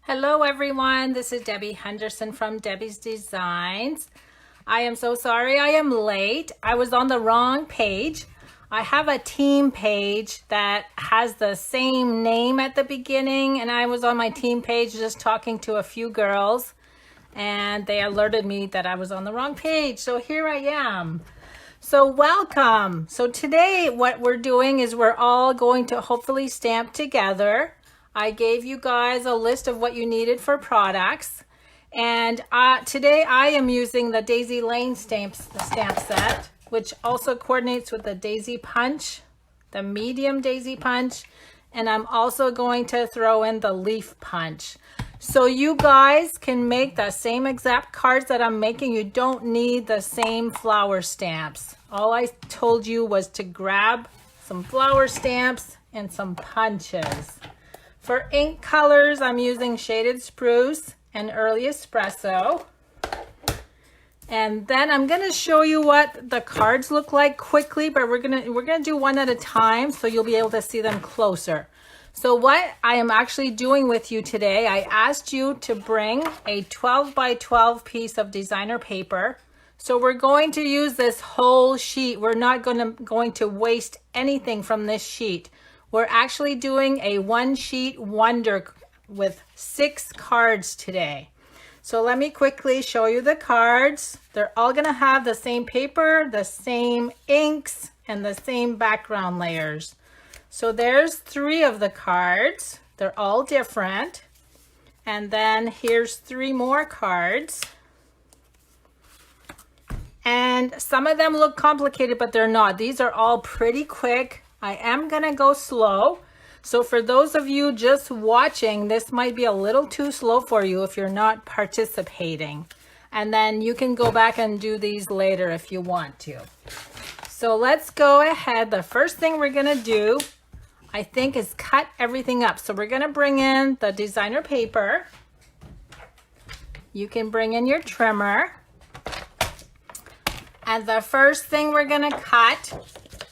Hello everyone, this is Debbie Henderson from Debbie's Designs. I am so sorry I am late. I was on the wrong page. I have a team page that has the same name at the beginning, and I was on my team page just talking to a few girls and they alerted me that I was on the wrong page. So here I am. So welcome. So today what we're doing is we're all going to hopefully stamp together. I gave you guys a list of what you needed for products, and today I am using the Daisy Lane stamp set, which also coordinates with the Daisy Punch, the medium Daisy Punch, and I'm also going to throw in the Leaf Punch. So you guys can make the same exact cards that I'm making. You don't need the same flower stamps. All I told you was to grab some flower stamps and some punches. For ink colors, I'm using Shaded Spruce and Early Espresso. And then I'm going to show you what the cards look like quickly, but we're going to do one at a time so you'll be able to see them closer. So what I am actually doing with you today, I asked you to bring a 12 by 12 piece of designer paper. So we're going to use this whole sheet. We're not going to waste anything from this sheet. We're actually doing a one sheet wonder with 6 cards today. So let me quickly show you the cards. They're all gonna have the same paper, the same inks, and the same background layers. So there's 3 of the cards. They're all different. And then here's 3 more cards. And some of them look complicated, but they're not. These are all pretty quick. I am gonna go slow. So for those of you just watching, this might be a little too slow for you if you're not participating. And then you can go back and do these later if you want to. So let's go ahead. The first thing we're gonna do, I think, is cut everything up. So we're gonna bring in the designer paper. You can bring in your trimmer. And the first thing we're gonna cut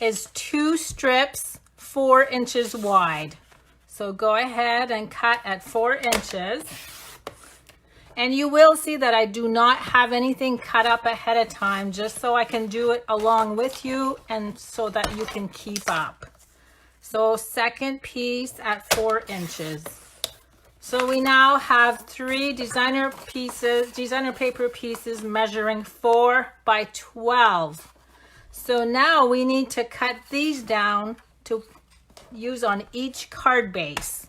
is 2 strips 4 inches wide. So go ahead and cut at 4 inches. And you will see that I do not have anything cut up ahead of time, just so I can do it along with you and so that you can keep up. So second piece at 4 inches. So we now have 3 designer paper pieces measuring 4 by 12. So now we need to cut these down to use on each card base.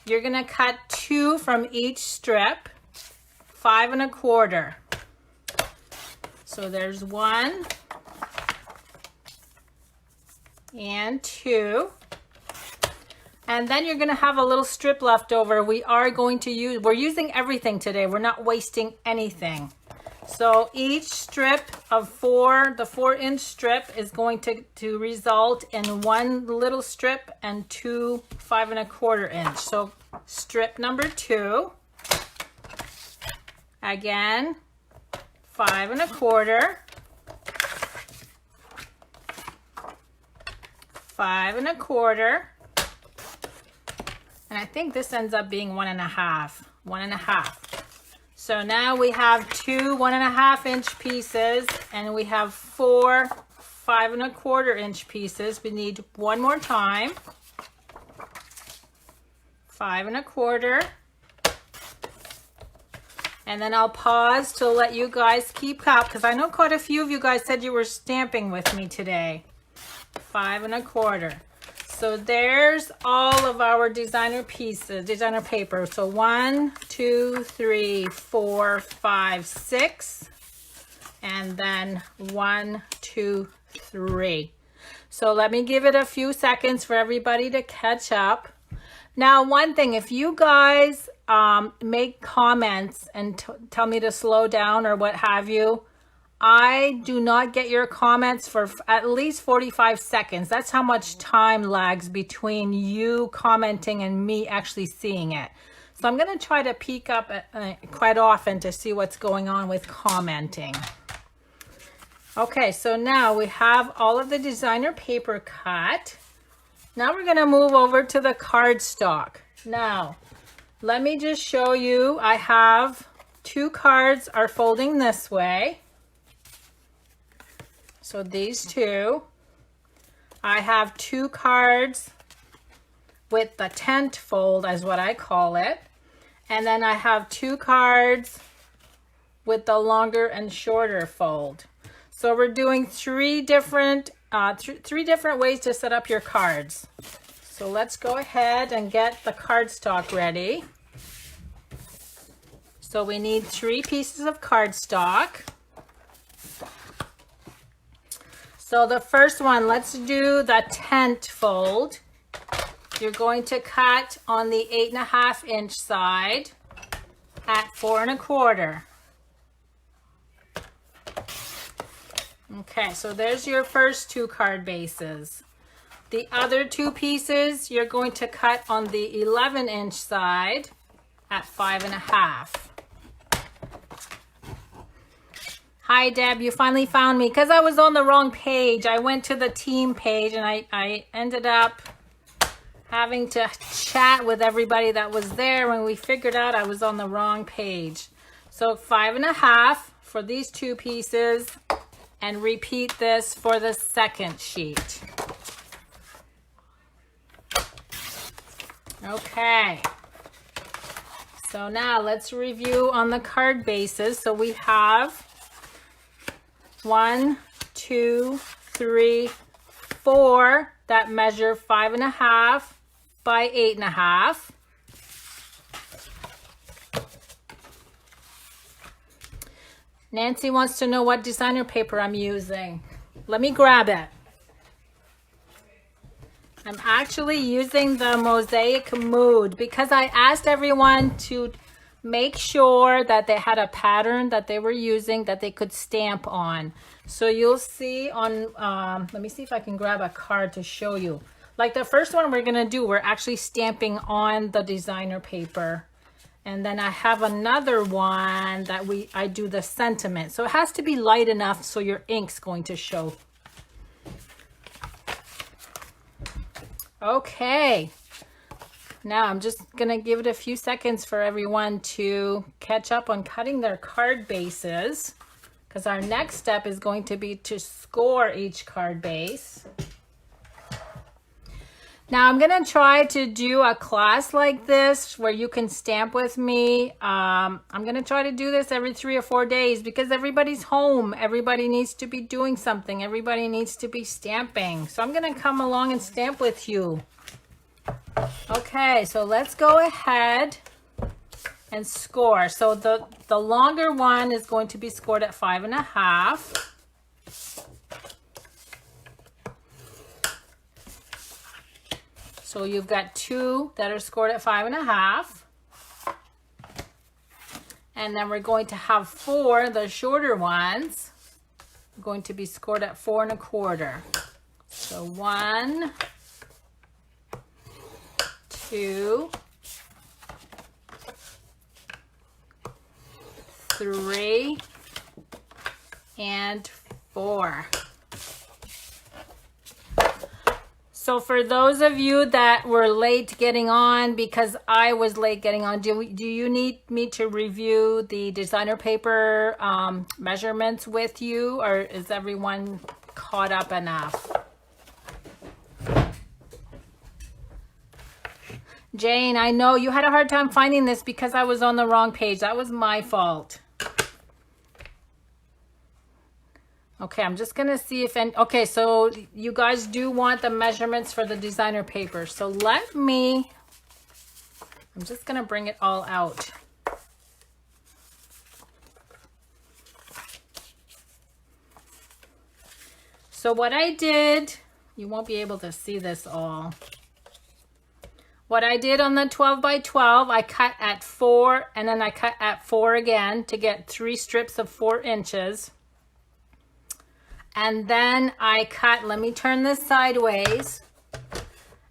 You're gonna cut 2 from each strip, 5 1/4. So there's 1 and 2. And then you're gonna have a little strip left over. We're using everything today. We're not wasting anything. So each strip of the 4-inch strip is going to result in 1 little strip and 2 5 1/4 inch. So strip number 2, again, 5 1/4, 5 1/4, and I think this ends up being 1.5, 1.5. So now we have 2 1.5 inch pieces, and we have 4 5 1/4 inch pieces. We need one more time. 5 1/4. And then I'll pause to let you guys keep up, because I know quite a few of you guys said you were stamping with me today. 5 1/4. So there's all of our designer pieces, designer paper. So 1, 2, 3, 4, 5, 6, and then 1, 2, 3. So let me give it a few seconds for everybody to catch up. Now, one thing, if you guys make comments and tell me to slow down or what have you, I do not get your comments for at least 45 seconds. That's how much time lags between you commenting and me actually seeing it. So I'm going to try to peek up quite often to see what's going on with commenting. Okay, so now we have all of the designer paper cut. Now we're going to move over to the cardstock. Now, let me just show you. I have 2 cards are folding this way. So these 2. I have 2 cards with the tent fold, is what I call it. And then I have 2 cards with the longer and shorter fold. So we're doing 3 different ways to set up your cards. So let's go ahead and get the cardstock ready. So we need 3 pieces of cardstock. So the first one, let's do the tent fold. You're going to cut on the 8.5 inch side at 4 1/4. Okay, so there's your first 2 card bases. The other 2 pieces, you're going to cut on the 11 inch side at 5 1/2. Hi Deb, you finally found me because I was on the wrong page. I went to the team page and I ended up having to chat with everybody that was there when we figured out I was on the wrong page. So 5 1/2 for these 2 pieces, and repeat this for the second sheet. Okay. So now let's review on the card bases. So we have 1, 2, 3, 4 that measure 5 1/2 by 8 1/2. Nancy wants to know what designer paper I'm using. Let me grab it. I'm actually using the Mosaic Mood because I asked everyone to make sure that they had a pattern that they were using that they could stamp on. So you'll see on, let me see if I can grab a card to show you. Like the first one we're gonna do, we're actually stamping on the designer paper. And then I have another one that I do the sentiment. So it has to be light enough so your ink's going to show. Okay. Now I'm just gonna give it a few seconds for everyone to catch up on cutting their card bases, because our next step is going to be to score each card base. Now I'm gonna try to do a class like this where you can stamp with me. I'm gonna try to do this every 3 or 4 days because everybody's home. Everybody needs to be doing something. Everybody needs to be stamping. So I'm gonna come along and stamp with you. Okay, so let's go ahead and score. So the longer one is going to be scored at 5 1/2. So you've got 2 that are scored at 5 1/2. And then we're going to have 4, the shorter ones, going to be scored at 4 1/4. So 1, 2, 3, and 4. So for those of you that were late getting on, because I was late getting on, do you need me to review the designer paper measurements with you, or is everyone caught up enough? Jane, I know you had a hard time finding this because I was on the wrong page. That was my fault. Okay, I'm just gonna see if okay, so you guys do want the measurements for the designer paper. So I'm just gonna bring it all out. So what I did, you won't be able to see this all. What I did on the 12 by 12, I cut at 4 and then I cut at 4 again to get 3 strips of 4 inches. And then I cut, let me turn this sideways.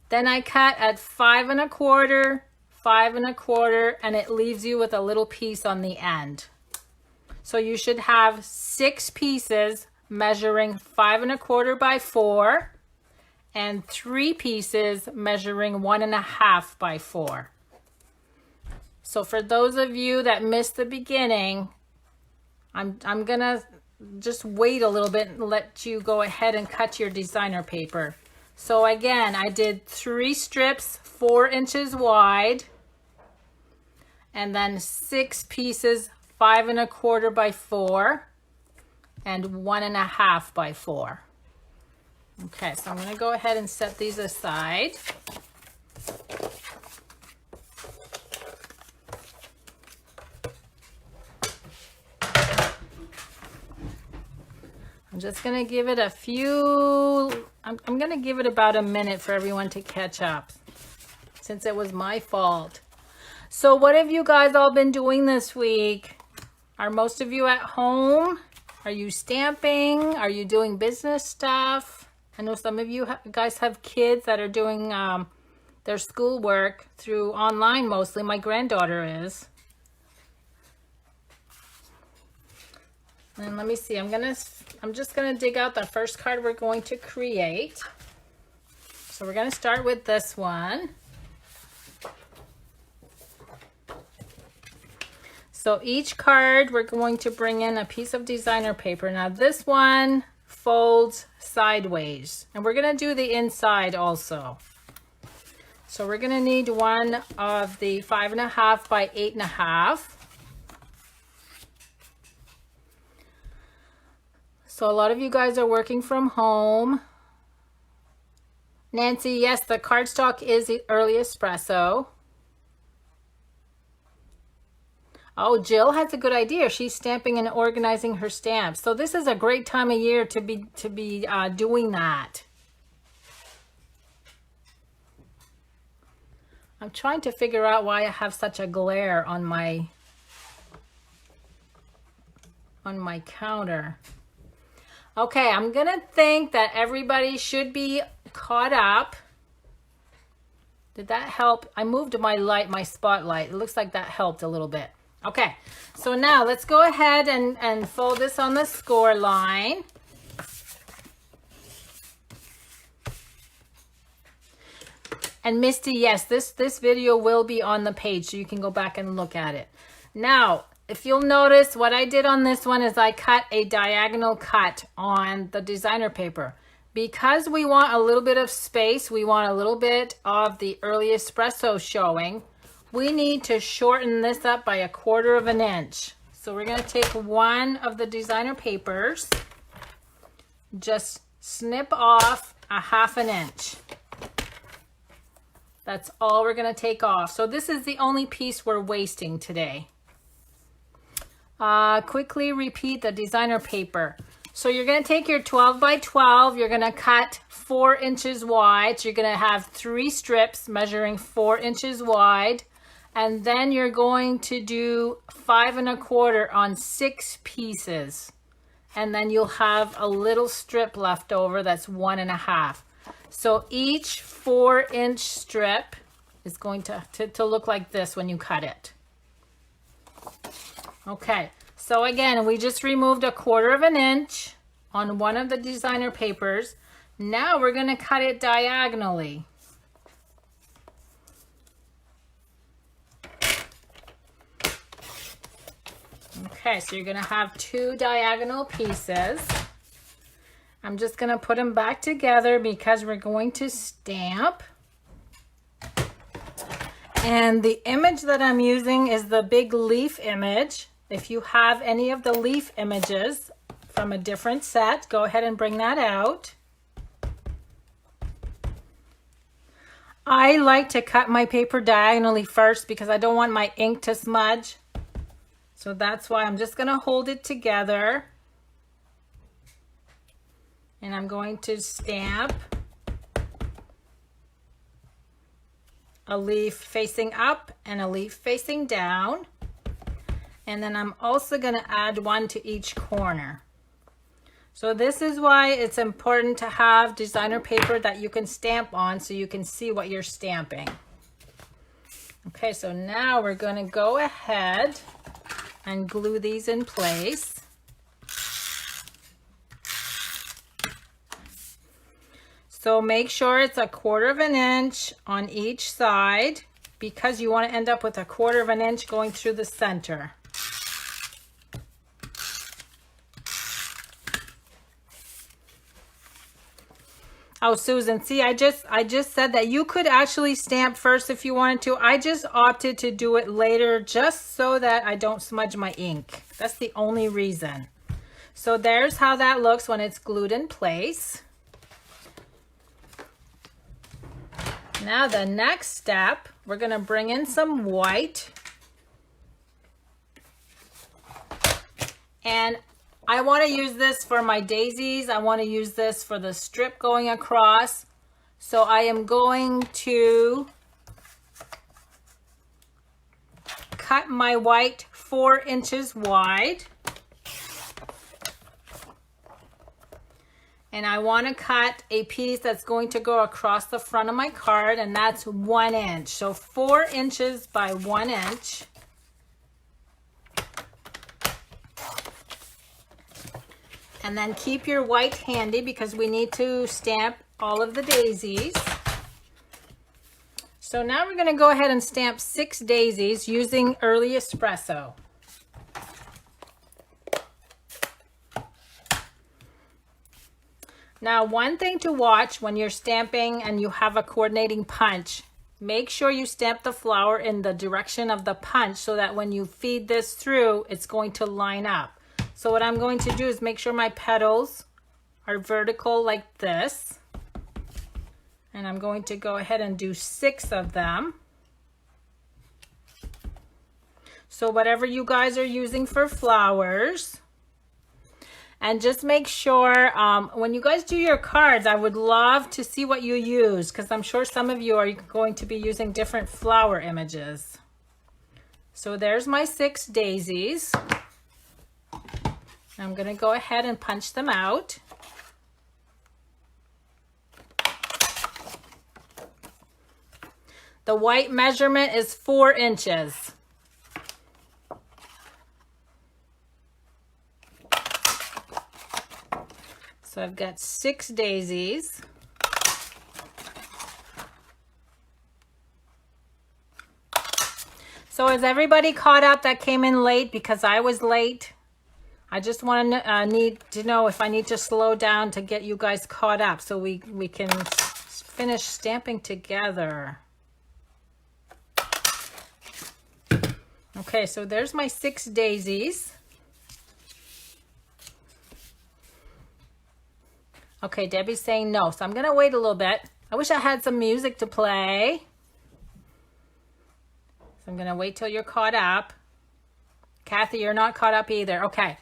Then I cut at 5 1/4, 5 1/4, and it leaves you with a little piece on the end. So you should have 6 pieces measuring 5 1/4 by 4 and 3 pieces measuring 1 1/2 by 4. So for those of you that missed the beginning, I'm gonna just wait a little bit and let you go ahead and cut your designer paper. So again, I did 3 strips 4 inches wide, and then 6 pieces 5 1/4 by 4 and 1 1/2 by 4. Okay, so I'm going to go ahead and set these aside. I'm just going to give it a few, I'm going to give it about a minute for everyone to catch up, since it was my fault. So what have you guys all been doing this week? Are most of you at home? Are you stamping? Are you doing business stuff? I know some of you guys have kids that are doing their schoolwork through online mostly. My granddaughter is. And let me see, I'm just gonna dig out the first card we're going to create. So we're gonna start with this one. So each card we're going to bring in a piece of designer paper. Now this one folds sideways, and we're gonna do the inside also. So we're gonna need one of the 5 1/2 by 8 1/2. So a lot of you guys are working from home. Nancy, yes, the cardstock is the early espresso. Oh, Jill has a good idea. She's stamping and organizing her stamps. So this is a great time of year to be doing that. I'm trying to figure out why I have such a glare on my counter. Okay, I'm gonna think that everybody should be caught up. Did that help? I moved my spotlight. It looks like that helped a little bit. Okay, so now let's go ahead and fold this on the score line. And Misty, yes, this video will be on the page, so you can go back and look at it. Now, if you'll notice, what I did on this one is I cut a diagonal cut on the designer paper. Because we want a little bit of space, we want a little bit of the early espresso showing, we need to shorten this up by 1/4 of an inch. So we're going to take one of the designer papers, just snip off 1/2 an inch. That's all we're going to take off. So this is the only piece we're wasting today. Quickly repeat the designer paper. So you're going to take your 12 by 12, you're going to cut 4 inches wide. So you're going to have 3 strips measuring 4 inches wide. And then you're going to do 5 1/4 on 6 pieces. And then you'll have a little strip left over that's 1 1/2. So each 4-inch strip is going to look like this when you cut it. Okay, so again, we just removed 1/4 of an inch on one of the designer papers. Now we're going to cut it diagonally. Okay, so you're going to have 2 diagonal pieces. I'm just going to put them back together because we're going to stamp. And the image that I'm using is the big leaf image. If you have any of the leaf images from a different set, go ahead and bring that out. I like to cut my paper diagonally first because I don't want my ink to smudge. So that's why I'm just going to hold it together. And I'm going to stamp a leaf facing up and a leaf facing down. And then I'm also going to add one to each corner. So this is why it's important to have designer paper that you can stamp on so you can see what you're stamping. Okay, so now we're going to go ahead and glue these in place. So make sure it's 1/4 of an inch on each side. because you want to end up with 1/4 of an inch going through the center. Oh, Susan, see, I just said that you could actually stamp first if you wanted to. I just opted to do it later just so that I don't smudge my ink. That's the only reason. So there's how that looks when it's glued in place. Now the next step, we're going to bring in some white. And I want to use this for my daisies. I want to use this for the strip going across. So I am going to cut my white 4 inches wide. And I want to cut a piece that's going to go across the front of my card, and that's 1 inch. So 4 inches by 1 inch. And then keep your white handy because we need to stamp all of the daisies. So now we're going to go ahead and stamp 6 daisies using Early Espresso. Now, one thing to watch when you're stamping and you have a coordinating punch, make sure you stamp the flower in the direction of the punch so that when you feed this through, it's going to line up. So what I'm going to do is make sure my petals are vertical like this. And I'm going to go ahead and do 6 of them. So whatever you guys are using for flowers. And just make sure when you guys do your cards, I would love to see what you use because I'm sure some of you are going to be using different flower images. So there's my 6 daisies. I'm going to go ahead and punch them out. The white measurement is 4 inches. So I've got 6 daisies. So is everybody caught up that came in late because I was late? I just want to need to know if I need to slow down to get you guys caught up so we can finish stamping together. Okay, so there's my 6 daisies. Okay, Debbie's saying no, so I'm going to wait a little bit. I wish I had some music to play. So I'm going to wait till you're caught up. Kathy, you're not caught up either. Okay.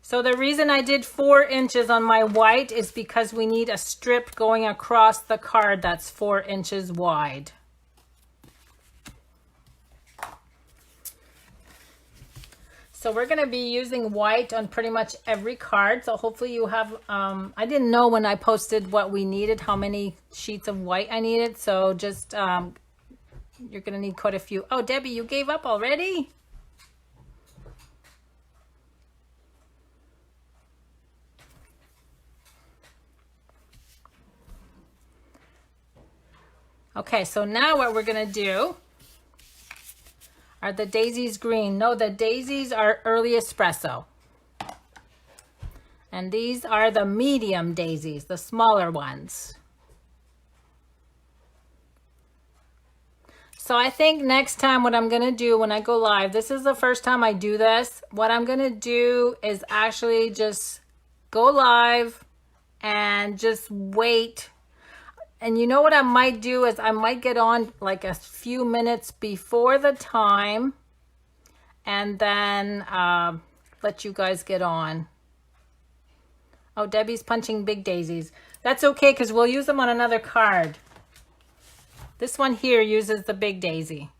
So the reason I did 4 inches on my white is because we need a strip going across the card that's 4 inches wide. So we're going to be using white on pretty much every card. So hopefully you have, I didn't know when I posted what we needed, how many sheets of white I needed. So just, you're going to need quite a few. Oh, Debbie, you gave up already? Okay, so now what we're going to do are the daisies green. No, the daisies are Early Espresso. And these are the medium daisies, the smaller ones. So I think next time what I'm going to do when I go live, this is the first time I do this. What I'm going to do is actually just go live and just wait. And you know what I might do is I might get on like a few minutes before the time and then let you guys get on. Oh, Debbie's punching big daisies. That's okay because we'll use them on another card. This one here uses the big daisy.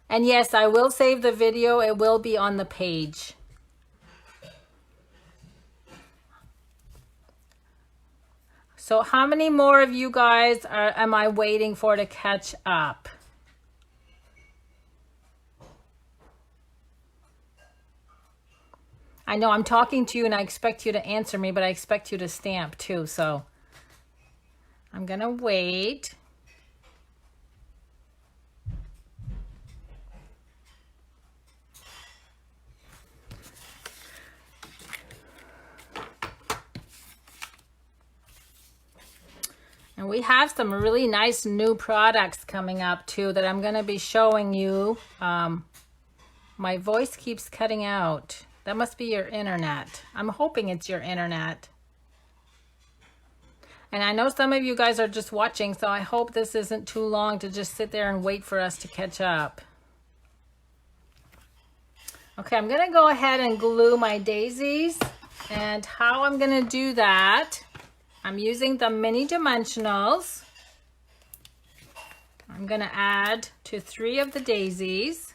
And yes, I will save the video. It will be on the page. So how many more of you guys am I waiting for to catch up? I I know I'm talking to you and I expect you to answer me, but I expect you to stamp too. So I'm gonna wait. And we have some really nice new products coming up too that I'm gonna be showing you. My voice keeps cutting out. That must be your internet. I'm hoping it's your internet. And I know some of you guys are just watching, so I hope this isn't too long to just sit there and wait for us to catch up. Okay, I'm gonna go ahead and glue my daisies. And how I'm gonna do that, I'm using the mini dimensionals. I'm gonna add to 3 of the daisies.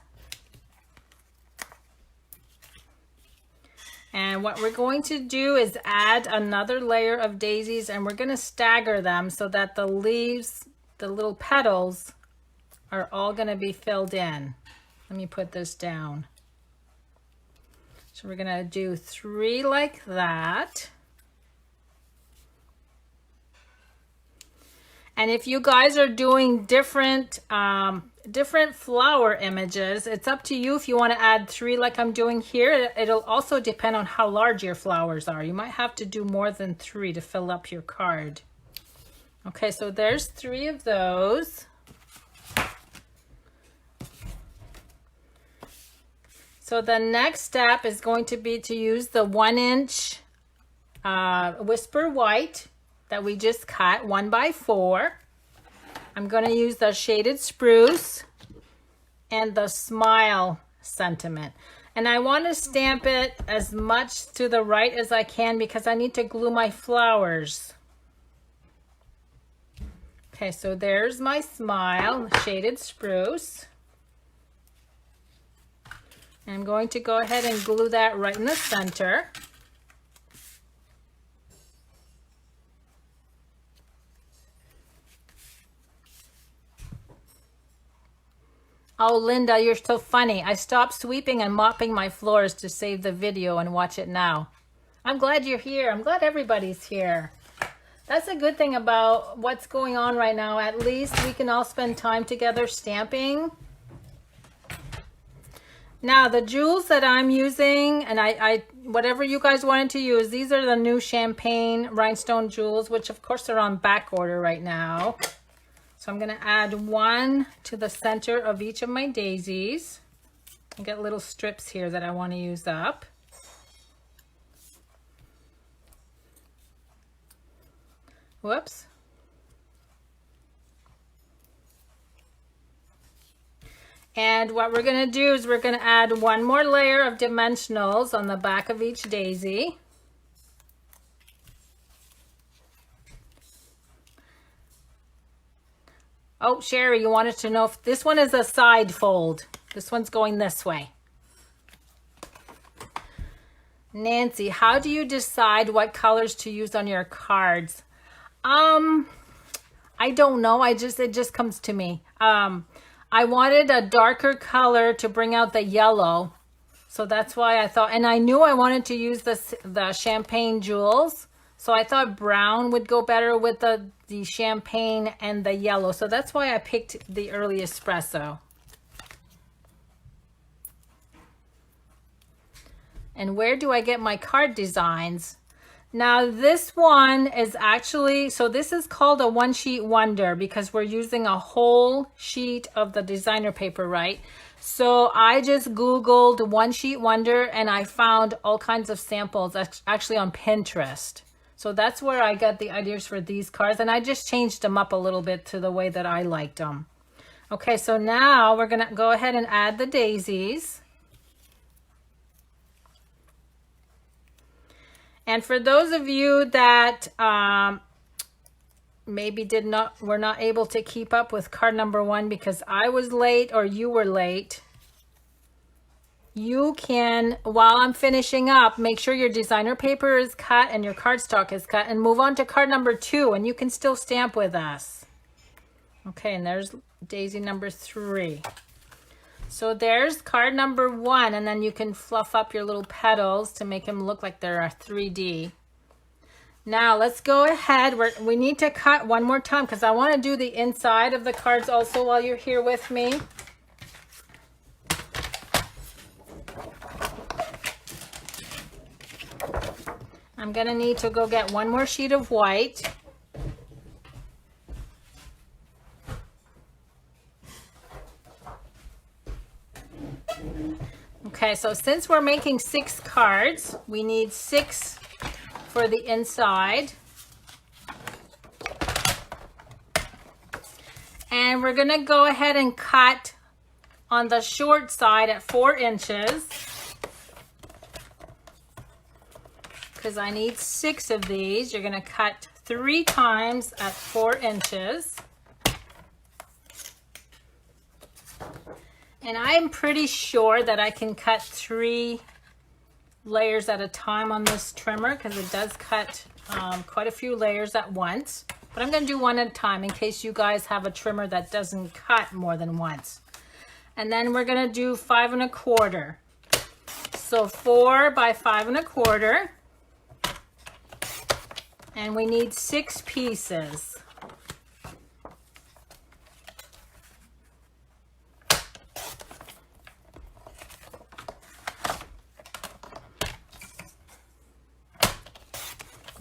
And what we're going to do is add another layer of daisies, and we're going to stagger them so that the leaves, the little petals, are all going to be filled in. Let me put this down. So we're going to do 3 like that. And if you guys are doing different flower images, it's up to you if you want to add 3 like I'm doing here. It'll also depend on how large your flowers are. You might have to do more than 3 to fill up your card. Okay, so there's 3 of those. So the next step is going to be to use the 1-inch Whisper White that we just cut 1 by 4. I'm going to use the Shaded Spruce and the Smile Sentiment. And I want to stamp it as much to the right as I can because I need to glue my flowers. Okay, so there's my Smile, Shaded Spruce. And I'm going to go ahead and glue that right in the center. Oh, Linda, you're so funny. I stopped sweeping and mopping my floors to save the video and watch it now. I'm glad you're here. I'm glad everybody's here. That's a good thing about what's going on right now. At least we can all spend time together stamping. Now, the jewels that I'm using, and I whatever you guys wanted to use, these are the new Champagne Rhinestone jewels, which of course are on back order right now. So I'm going to add 1 to the center of each of my daisies. I got little strips here that I want to use up. Whoops. And what we're going to do is we're going to add 1 more layer of dimensionals on the back of each daisy. Oh, Sherry, you wanted to know if this one is a side fold. This one's going this way. Nancy, how do you decide what colors to use on your cards? I don't know. It just comes to me. I wanted a darker color to bring out the yellow. So that's why I thought, and I knew I wanted to use the champagne jewels. So I thought brown would go better with the champagne and the yellow. So that's why I picked the early espresso. And where do I get my card designs? Now this one is actually, so this is called a one sheet wonder because we're using a whole sheet of the designer paper, right? So I just Googled one sheet wonder and I found all kinds of samples actually on Pinterest. So that's where I got the ideas for these cards, and I just changed them up a little bit to the way that I liked them. Okay, so now we're gonna go ahead and add the daisies. And for those of you that maybe were not able to keep up with card number 1 because I was late or you were late, you can, while I'm finishing up, make sure your designer paper is cut and your cardstock is cut and move on to card number 2 and you can still stamp with us. Okay, and there's daisy number 3. So there's card number 1, and then you can fluff up your little petals to make them look like they're a 3D. Now let's go ahead. We need to cut one more time because I want to do the inside of the cards also while you're here with me. I'm going to need to go get one more sheet of white. Okay, so since we're making 6 cards, we need 6 for the inside. And we're gonna go ahead and cut on the short side at 4 inches. Because I need 6 of these. You're gonna cut 3 times at 4 inches. And I'm pretty sure that I can cut 3 layers at a time on this trimmer because it does cut quite a few layers at once. But I'm going to do one at a time in case you guys have a trimmer that doesn't cut more than once. And then we're going to do 5 1/4. So 4 by 5 1/4. And we need 6 pieces.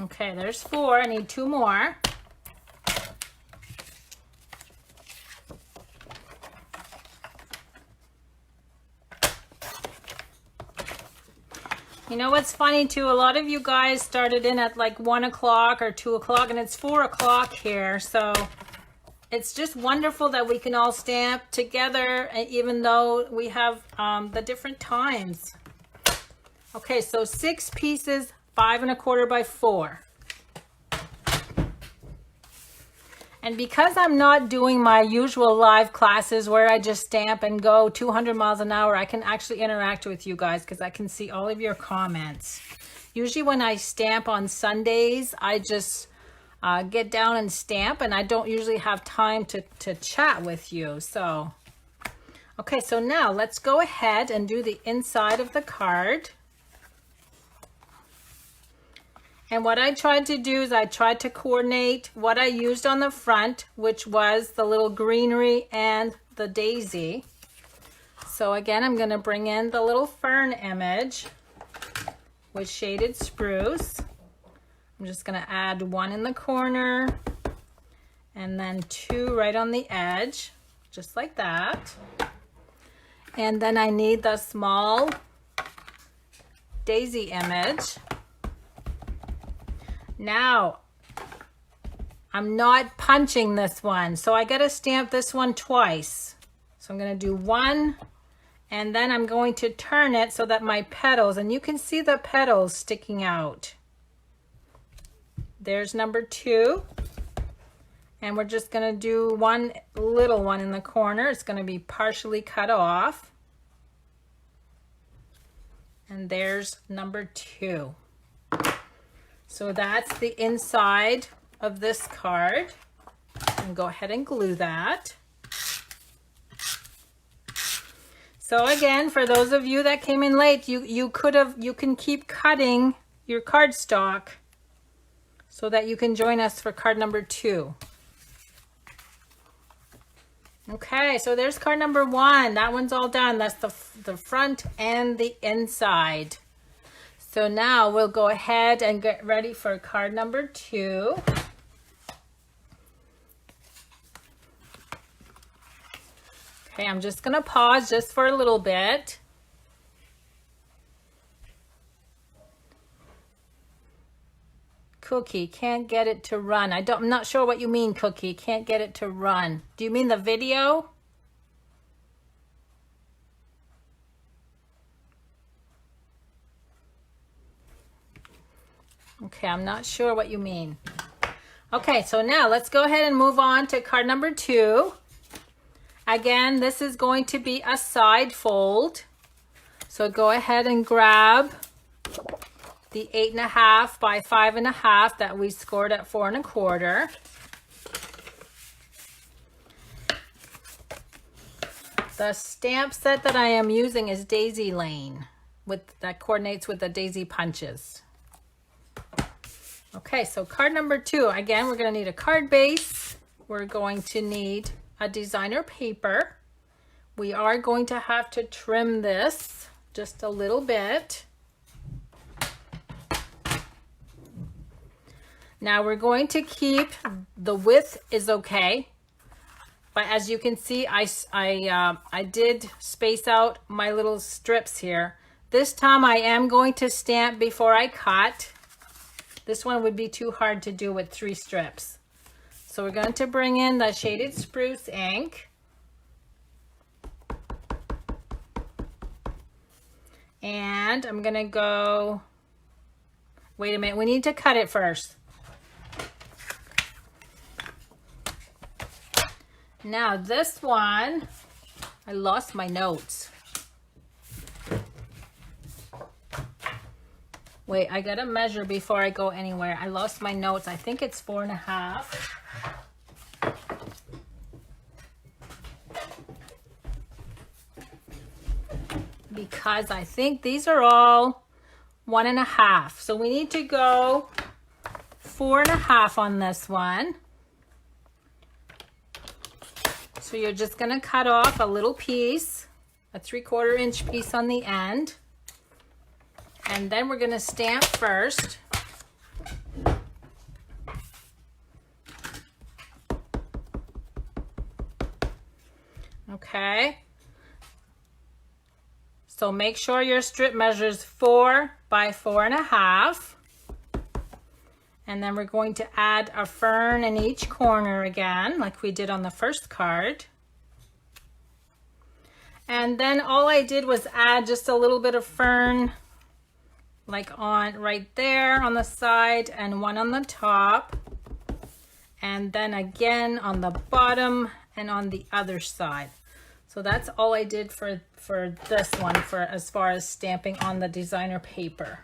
Okay, there's 4. I need 2 more. You know what's funny too? A lot of you guys started in at like 1 o'clock or 2 o'clock, and it's 4 o'clock here. So it's just wonderful that we can all stamp together, even though we have the different times. Okay, so 6 pieces, 5 1/4 by 4. And because I'm not doing my usual live classes where I just stamp and go 200 miles an hour, I can actually interact with you guys because I can see all of your comments. Usually when I stamp on Sundays, I just get down and stamp, and I don't usually have time to chat with you. So, okay, so now let's go ahead and do the inside of the card. And what I tried to do is I tried to coordinate what I used on the front, which was the little greenery and the daisy. So again, I'm going to bring in the little fern image with shaded spruce. I'm just going to add 1 in the corner and then 2 right on the edge, just like that. And then I need the small daisy image. Now, I'm not punching this one, so I got to stamp this one twice. So I'm going to do 1, and then I'm going to turn it so that my petals, and you can see the petals sticking out. There's number 2. And we're just going to do 1 little one in the corner. It's going to be partially cut off. And there's number 2. So that's the inside of this card. And go ahead and glue that. So again, for those of you that came in late, you can keep cutting your cardstock so that you can join us for card number 2. Okay, so there's card number 1. That one's all done. That's the front and the inside. So now we'll go ahead and get ready for card number 2. Okay, I'm just going to pause just for a little bit. Cookie, can't get it to run. I'm not sure what you mean, Cookie, can't get it to run. Do you mean the video? Okay, I'm not sure what you mean. Okay, so now let's go ahead and move on to card number 2. Again, this is going to be a side fold. So go ahead and grab the 8.5 by 5.5 that we scored at 4 1/4. The stamp set that I am using is Daisy Lane, that coordinates with the daisy punches. Okay, so card number 2. Again, we're going to need a card base. We're going to need a designer paper. We are going to have to trim this just a little bit. Now we're going to keep the width is okay. But as you can see, I did space out my little strips here. This time I am going to stamp before I cut. This one would be too hard to do with 3 strips. So we're going to bring in the shaded spruce ink. And I'm going to go, wait a minute, we need to cut it first. Now this one, I lost my notes. Wait, I gotta measure before I go anywhere. I lost my notes. I think it's 4.5. Because I think these are all 1.5. So we need to go 4.5 on this one. So you're just going to cut off a little piece, a 3/4 inch piece on the end. And then we're going to stamp first. Okay. So make sure your strip measures 4 by 4.5. And then we're going to add a fern in each corner again, like we did on the first card. And then all I did was add just a little bit of fern, like on right there on the side and one on the top. And then again on the bottom and on the other side. So that's all I did for this one, for as far as stamping on the designer paper.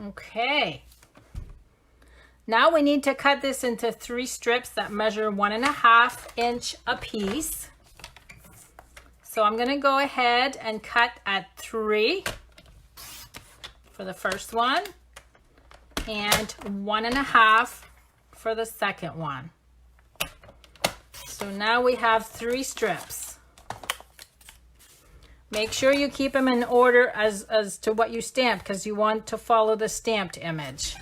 Okay, now we need to cut this into 3 strips that measure 1.5 inch a piece. So I'm going to go ahead and cut at 3 for the first one and 1.5 for the second one. So now we have 3 strips. Make sure you keep them in order as to what you stamp, because you want to follow the stamped image.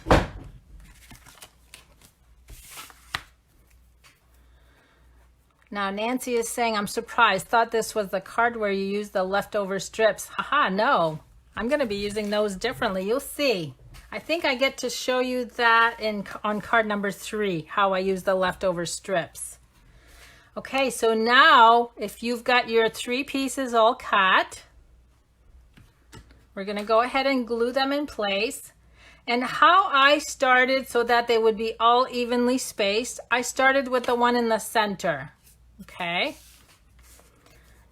Now Nancy is saying, I'm surprised, thought this was the card where you use the leftover strips. Haha, no, I'm going to be using those differently. You'll see. I think I get to show you that on card number 3, how I use the leftover strips. Okay, so now if you've got your 3 pieces all cut, we're going to go ahead and glue them in place. And how I started so that they would be all evenly spaced, I started with the one in the center. Okay.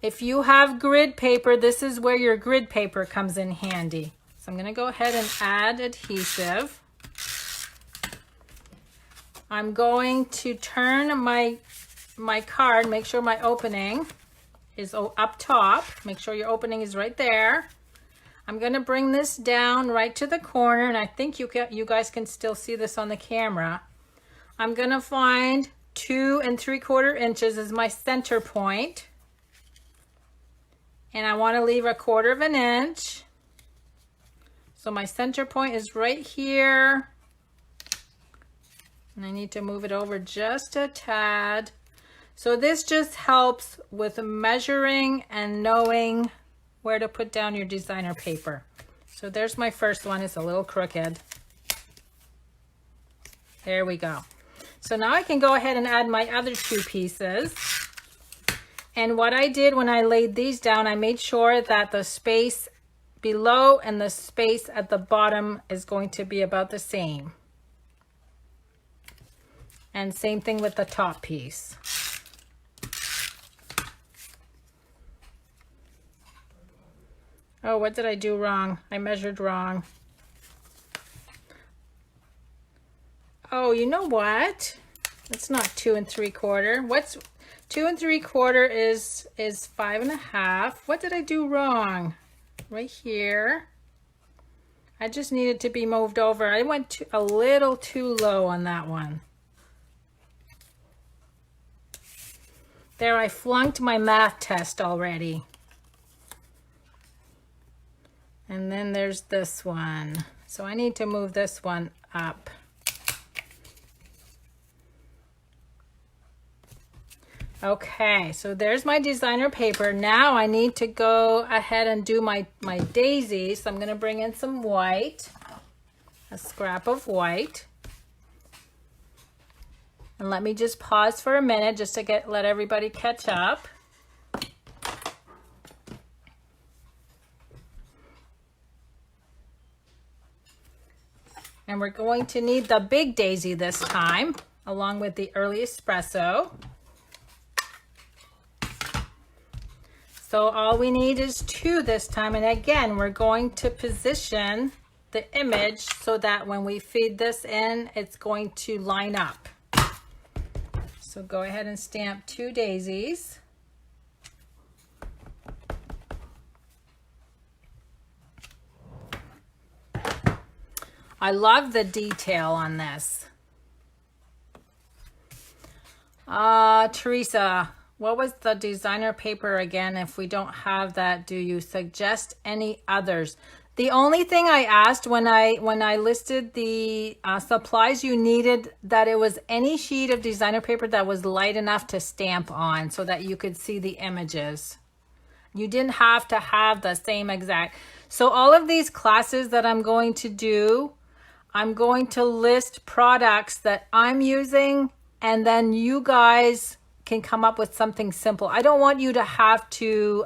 If you have grid paper, this is where your grid paper comes in handy. So I'm going to go ahead and add adhesive. I'm going to turn my card, make sure my opening is up top. Make sure your opening is right there. I'm going to bring this down right to the corner, and I think you guys can still see this on the camera. I'm going to find 2 3/4 inches as my center point, and I want to leave 1/4 inch. So my center point is right here, and I need to move it over just a tad. So this just helps with measuring and knowing where to put down your designer paper. So there's my first one. It's a little crooked. There we go. So now I can go ahead and add my other 2 pieces. And what I did when I laid these down, I made sure that the space below and the space at the bottom is going to be about the same. And same thing with the top piece. Oh, what did I do wrong? I measured wrong. Oh, you know what? It's not 2 3/4. What's 2 3/4 is 5 1/2. What did I do wrong? Right here. I just needed to be moved over. I went a little too low on that one. There, I flunked my math test already. And then there's this one. So I need to move this one up. Okay, so there's my designer paper. Now I need to go ahead and do my daisies. So I'm going to bring in some white, a scrap of white. And let me just pause for a minute just to let everybody catch up. And we're going to need the big daisy this time, along with the early espresso. So all we need is 2 this time. And again, we're going to position the image so that when we feed this in, it's going to line up. So go ahead and stamp 2 daisies. I love the detail on this. Teresa, what was the designer paper again? If we don't have that, do you suggest any others? The only thing I asked when I listed the supplies you needed, that it was any sheet of designer paper that was light enough to stamp on so that you could see the images. You didn't have to have the same exact. So all of these classes that I'm going to do, I'm going to list products that I'm using, and then you guys can come up with something simple. I don't want you to have to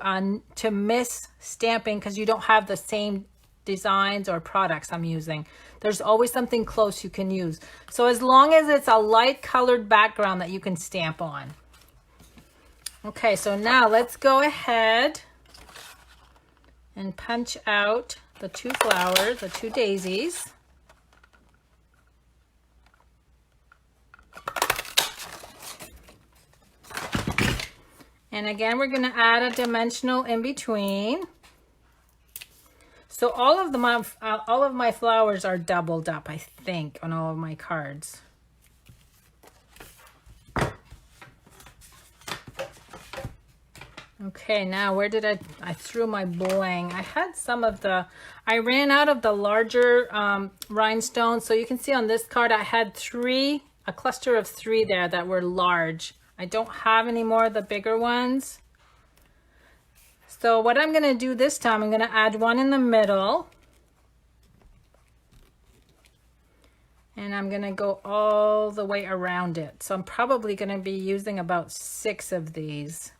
miss stamping because you don't have the same designs or products I'm using. There's always something close you can use. So as long as it's a light colored background that you can stamp on. Okay, so now let's go ahead and punch out the 2 flowers, the 2 daisies. And again, we're going to add a dimensional in between. So all of my flowers are doubled up, I think, on all of my cards. Okay, now where did I threw my bling. I had some of I ran out of the larger rhinestones. So you can see on this card, I had a cluster of 3 there that were large. I don't have any more of the bigger ones. So what I'm going to do this time, I'm going to add one in the middle. And I'm going to go all the way around it. So I'm probably going to be using about 6 of these.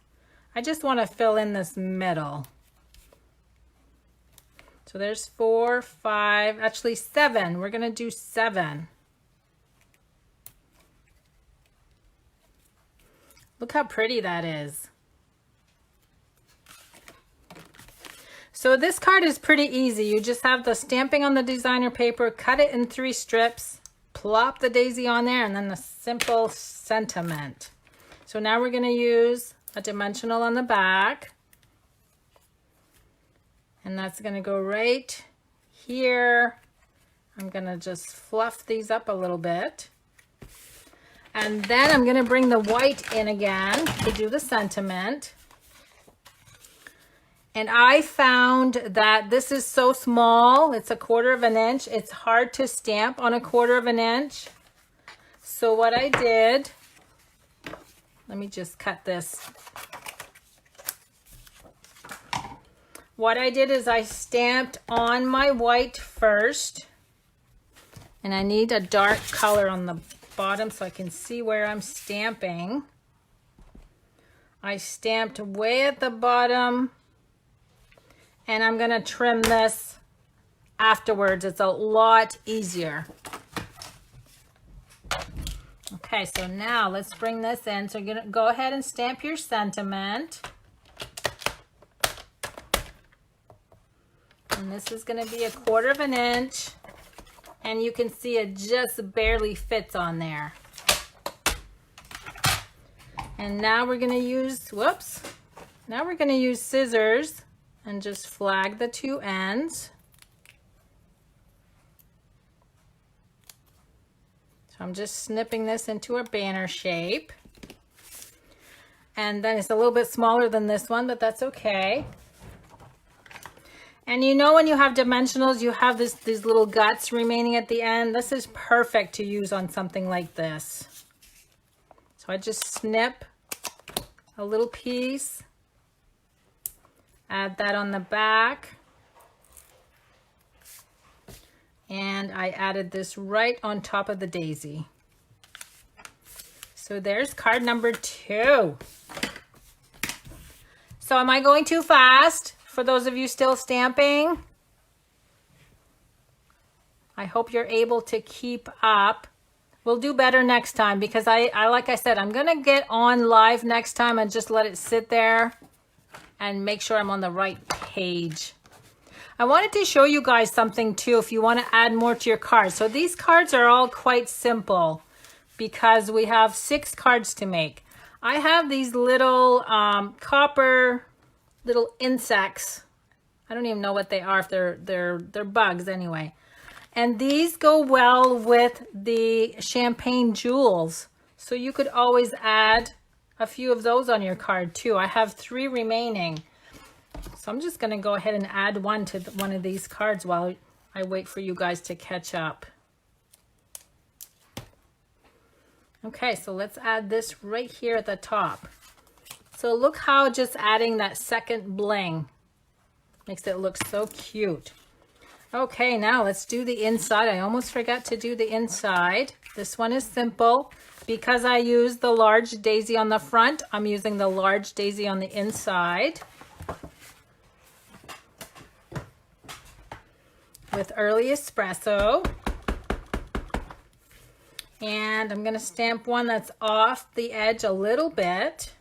I just want to fill in this middle. So there's 4, 5, actually 7. We're going to do 7. Look how pretty that is. So this card is pretty easy. You just have the stamping on the designer paper, cut it in 3 strips, plop the daisy on there, and then the simple sentiment. So now we're going to use a dimensional on the back. And that's going to go right here. I'm going to just fluff these up a little bit. And then I'm going to bring the white in again to do the sentiment. And I found that this is so small. It's 1/4 of an inch. It's hard to stamp on 1/4 of an inch. So what I did, let me just cut this. What I did is I stamped on my white first. And I need a dark color on the bottom so I can see where I'm stamping. I stamped way at the bottom, and I'm going to trim this afterwards. It's a lot easier. Okay, so now let's bring this in. So you're going to go ahead and stamp your sentiment. And this is going to be 1/4 of an inch. And you can see it just barely fits on there. And now we're gonna use, whoops, now we're gonna use scissors and just flag the two ends. So I'm just snipping this into a banner shape. And then it's a little bit smaller than this one, but that's okay. And you know when you have dimensionals, you have these little guts remaining at the end. This is perfect to use on something like this. So I just snip a little piece, add that on the back, and I added this right on top of the daisy. So there's card number 2. So am I going too fast for those of you still stamping? I hope you're able to keep up. We'll do better next time because I like I said, I'm gonna get on live next time and just let it sit there and make sure I'm on the right page. I wanted to show you guys something too if you want to add more to your cards. So these cards are all quite simple because we have 6 cards to make. I have these little copper little insects. I don't even know what they are, if they're bugs anyway. And these go well with the champagne jewels. So you could always add a few of those on your card too. I have 3 remaining. So I'm just gonna go ahead and add one to one of these cards while I wait for you guys to catch up. Okay, so let's add this right here at the top. So look how just adding that second bling makes it look so cute. Okay, now let's do the inside. I almost forgot to do the inside. This one is simple. Because I used the large daisy on the front, I'm using the large daisy on the inside. With Early Espresso. And I'm going to stamp one that's off the edge a little bit.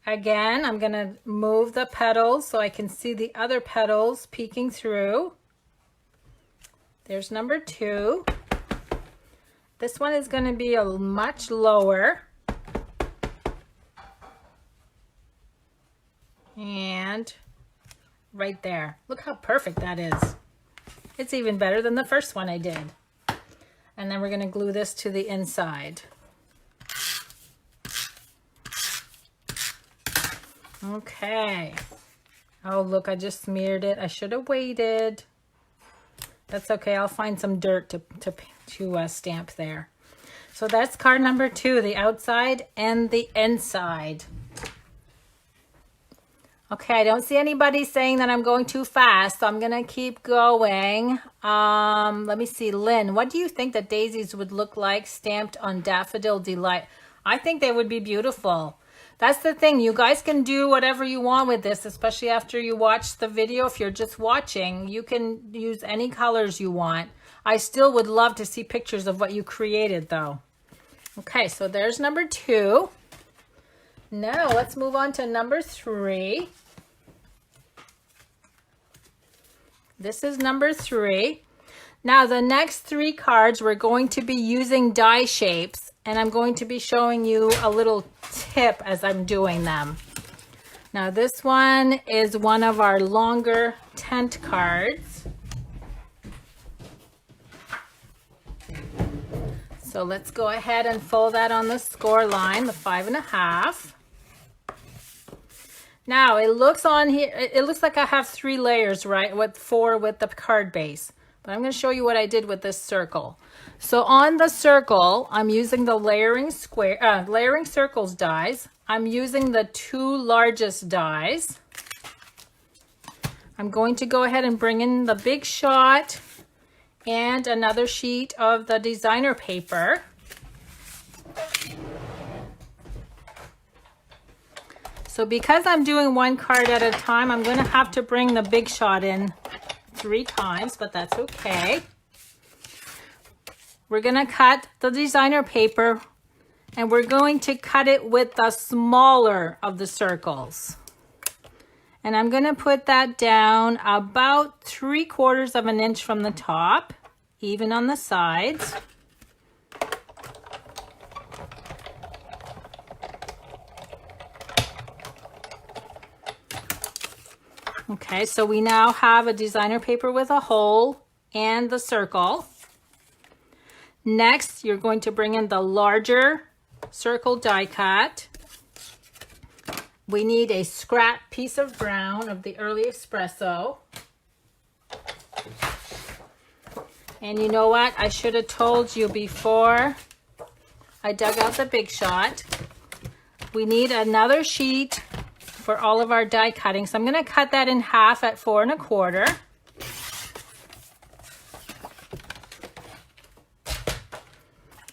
Again, I'm going to move the petals so I can see the other petals peeking through. There's number 2. This one is going to be a much lower. And right there. Look how perfect that is. It's even better than the first one I did. And then we're going to glue this to the inside. Okay. Oh, look, I just smeared it. I should have waited. That's okay. I'll find some dirt to stamp there. So that's card number 2, the outside and the inside. Okay, I don't see anybody saying that I'm going too fast, so I'm going to keep going. Let me see. Lynn, what do you think the daisies would look like stamped on Daffodil Delight? I think they would be beautiful. That's the thing. You guys can do whatever you want with this, especially after you watch the video. If you're just watching, you can use any colors you want. I still would love to see pictures of what you created, though. Okay, so there's number 2. Now let's move on to number 3. This is number 3. Now the next 3 cards we're going to be using die shapes, and I'm going to be showing you a little tip as I'm doing them. Now this one is one of our longer tent cards. So let's go ahead and fold that on the score line, the 5.5. Now it looks on here, it looks like I have 3 layers, right? With 4 with the card base. But I'm going to show you what I did with this circle. So on the circle, I'm using the layering circles dies. I'm using the 2 largest dies. I'm going to go ahead and bring in the big shot and another sheet of the designer paper. So because I'm doing 1 card at a time, I'm going to have to bring the big shot in 3 times, but that's okay. We're going to cut the designer paper, and we're going to cut it with the smaller of the circles. And I'm going to put that down about 3/4 of an inch from the top, even on the sides. Okay, so we now have a designer paper with a hole and the circle. Next, you're going to bring in the larger circle die cut. We need a scrap piece of brown of the early espresso. And you know what? I should have told you before I dug out the Big Shot. We need another sheet for all of our die cutting. So I'm going to cut that in half at 4 1/4.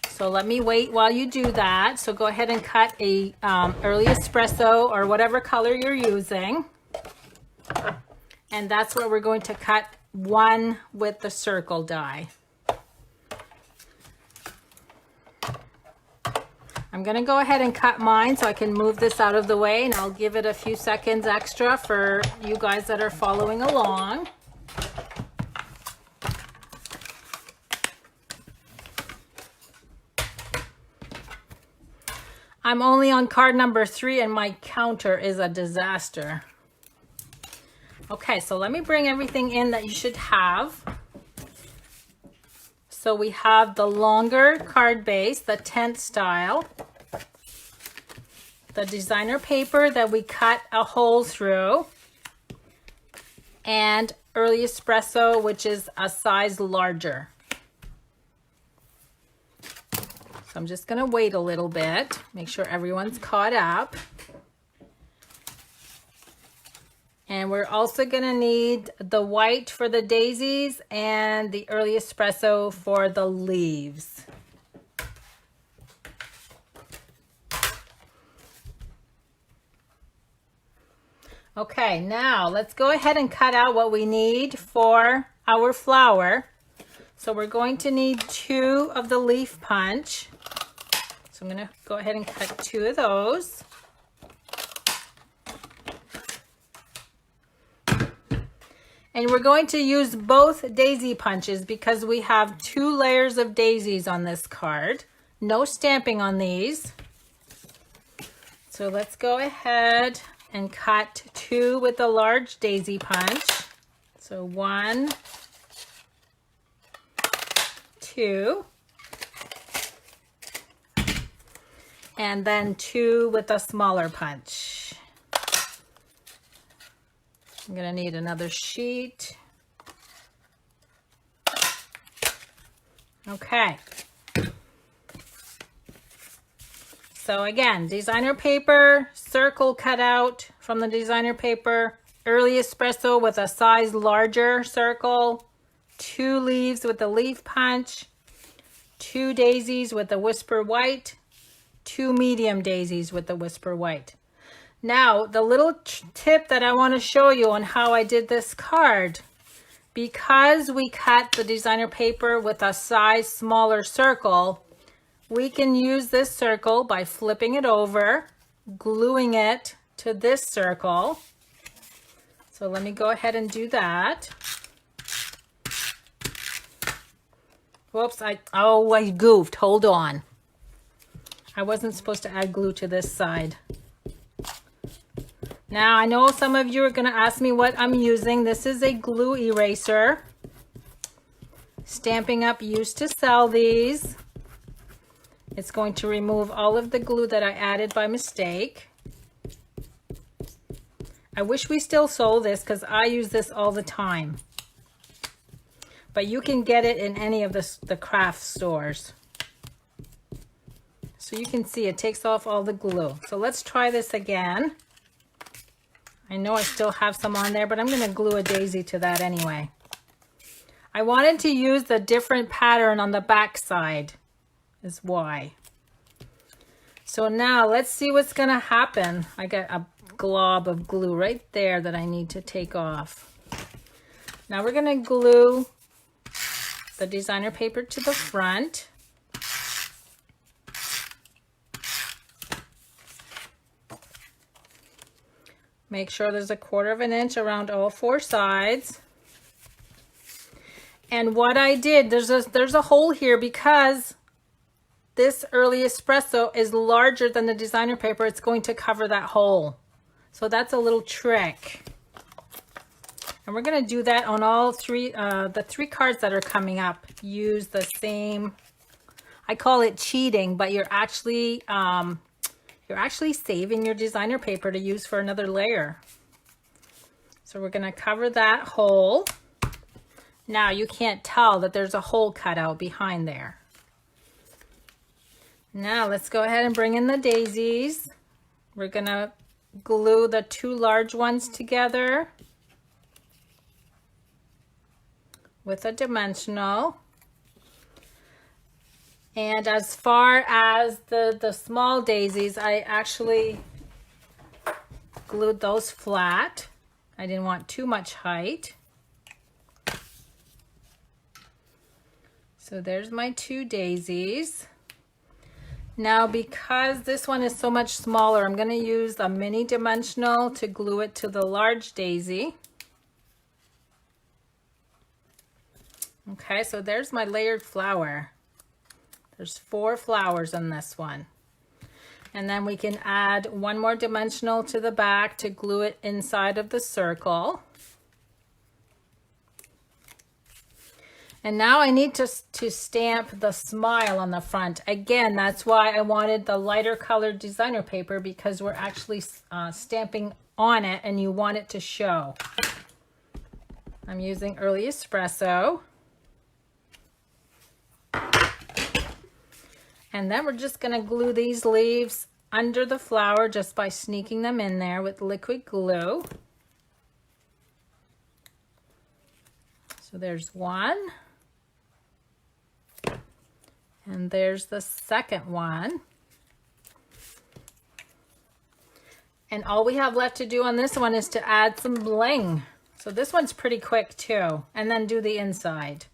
So let me wait while you do that. So go ahead and cut a early espresso or whatever color you're using. And that's where we're going to cut one with the circle die. I'm going to go ahead and cut mine so I can move this out of the way, and I'll give it a few seconds extra for you guys that are following along. I'm only on card number 3 and my counter is a disaster. Okay, so let me bring everything in that you should have. So we have the longer card base, the tent style, the designer paper that we cut a hole through, and early espresso, which is a size larger. So I'm just going to wait a little bit, make sure everyone's caught up. And we're also going to need the white for the daisies and the early espresso for the leaves. Okay, now let's go ahead and cut out what we need for our flower. So we're going to need 2 of the leaf punch. So I'm going to go ahead and cut 2 of those. And we're going to use both daisy punches because we have 2 layers of daisies on this card. No stamping on these. So let's go ahead and cut 2 with the large daisy punch. So 1, 2, and then 2 with a smaller punch. I'm going to need another sheet. Okay. So again, designer paper, circle cut out from the designer paper, early espresso with a size larger circle, 2 leaves with the leaf punch, 2 daisies with the whisper white, 2 medium daisies with the whisper white. Now, the little tip that I want to show you on how I did this card, because we cut the designer paper with a size smaller circle, we can use this circle by flipping it over, gluing it to this circle. So let me go ahead and do that. Whoops, I goofed. Hold on. I wasn't supposed to add glue to this side. Now, I know some of you are going to ask me what I'm using. This is a glue eraser. Stampin' Up! Used to sell these. It's going to remove all of the glue that I added by mistake. I wish we still sold this because I use this all the time. But you can get it in any of the craft stores. So you can see it takes off all the glue. So let's try this again. I know I still have some on there, but I'm going to glue a daisy to that anyway. I wanted to use the different pattern on the back side, is why. So now let's see what's going to happen. I got a glob of glue right there that I need to take off. Now we're going to glue the designer paper to the front. Make sure there's a 1/4 inch around all 4 sides. And what I did, there's a hole here because this early espresso is larger than the designer paper. It's going to cover that hole. So that's a little trick. And we're going to do that on all three, the three cards that are coming up. Use the same, I call it cheating, but you're actually saving your designer paper to use for another layer. So we're going to cover that hole. Now you can't tell that there's a hole cut out behind there. Now let's go ahead and bring in the daisies. We're going to glue the two large ones together with a dimensional. And as far as the small daisies, I actually glued those flat. I didn't want too much height. So there's my two daisies. Now, because this one is so much smaller, I'm going to use a mini dimensional to glue it to the large daisy. Okay, so there's my layered flower. There's 4 flowers in this one. And then we can add one more dimensional to the back to glue it inside of the circle. And now I need to stamp the smile on the front. Again, that's why I wanted the lighter colored designer paper, because we're actually stamping on it and you want it to show. I'm using Early Espresso. And then we're just going to glue these leaves under the flower just by sneaking them in there with liquid glue. So there's one. And there's the second one. And all we have left to do on this one is to add some bling. So this one's pretty quick too. And then do the inside.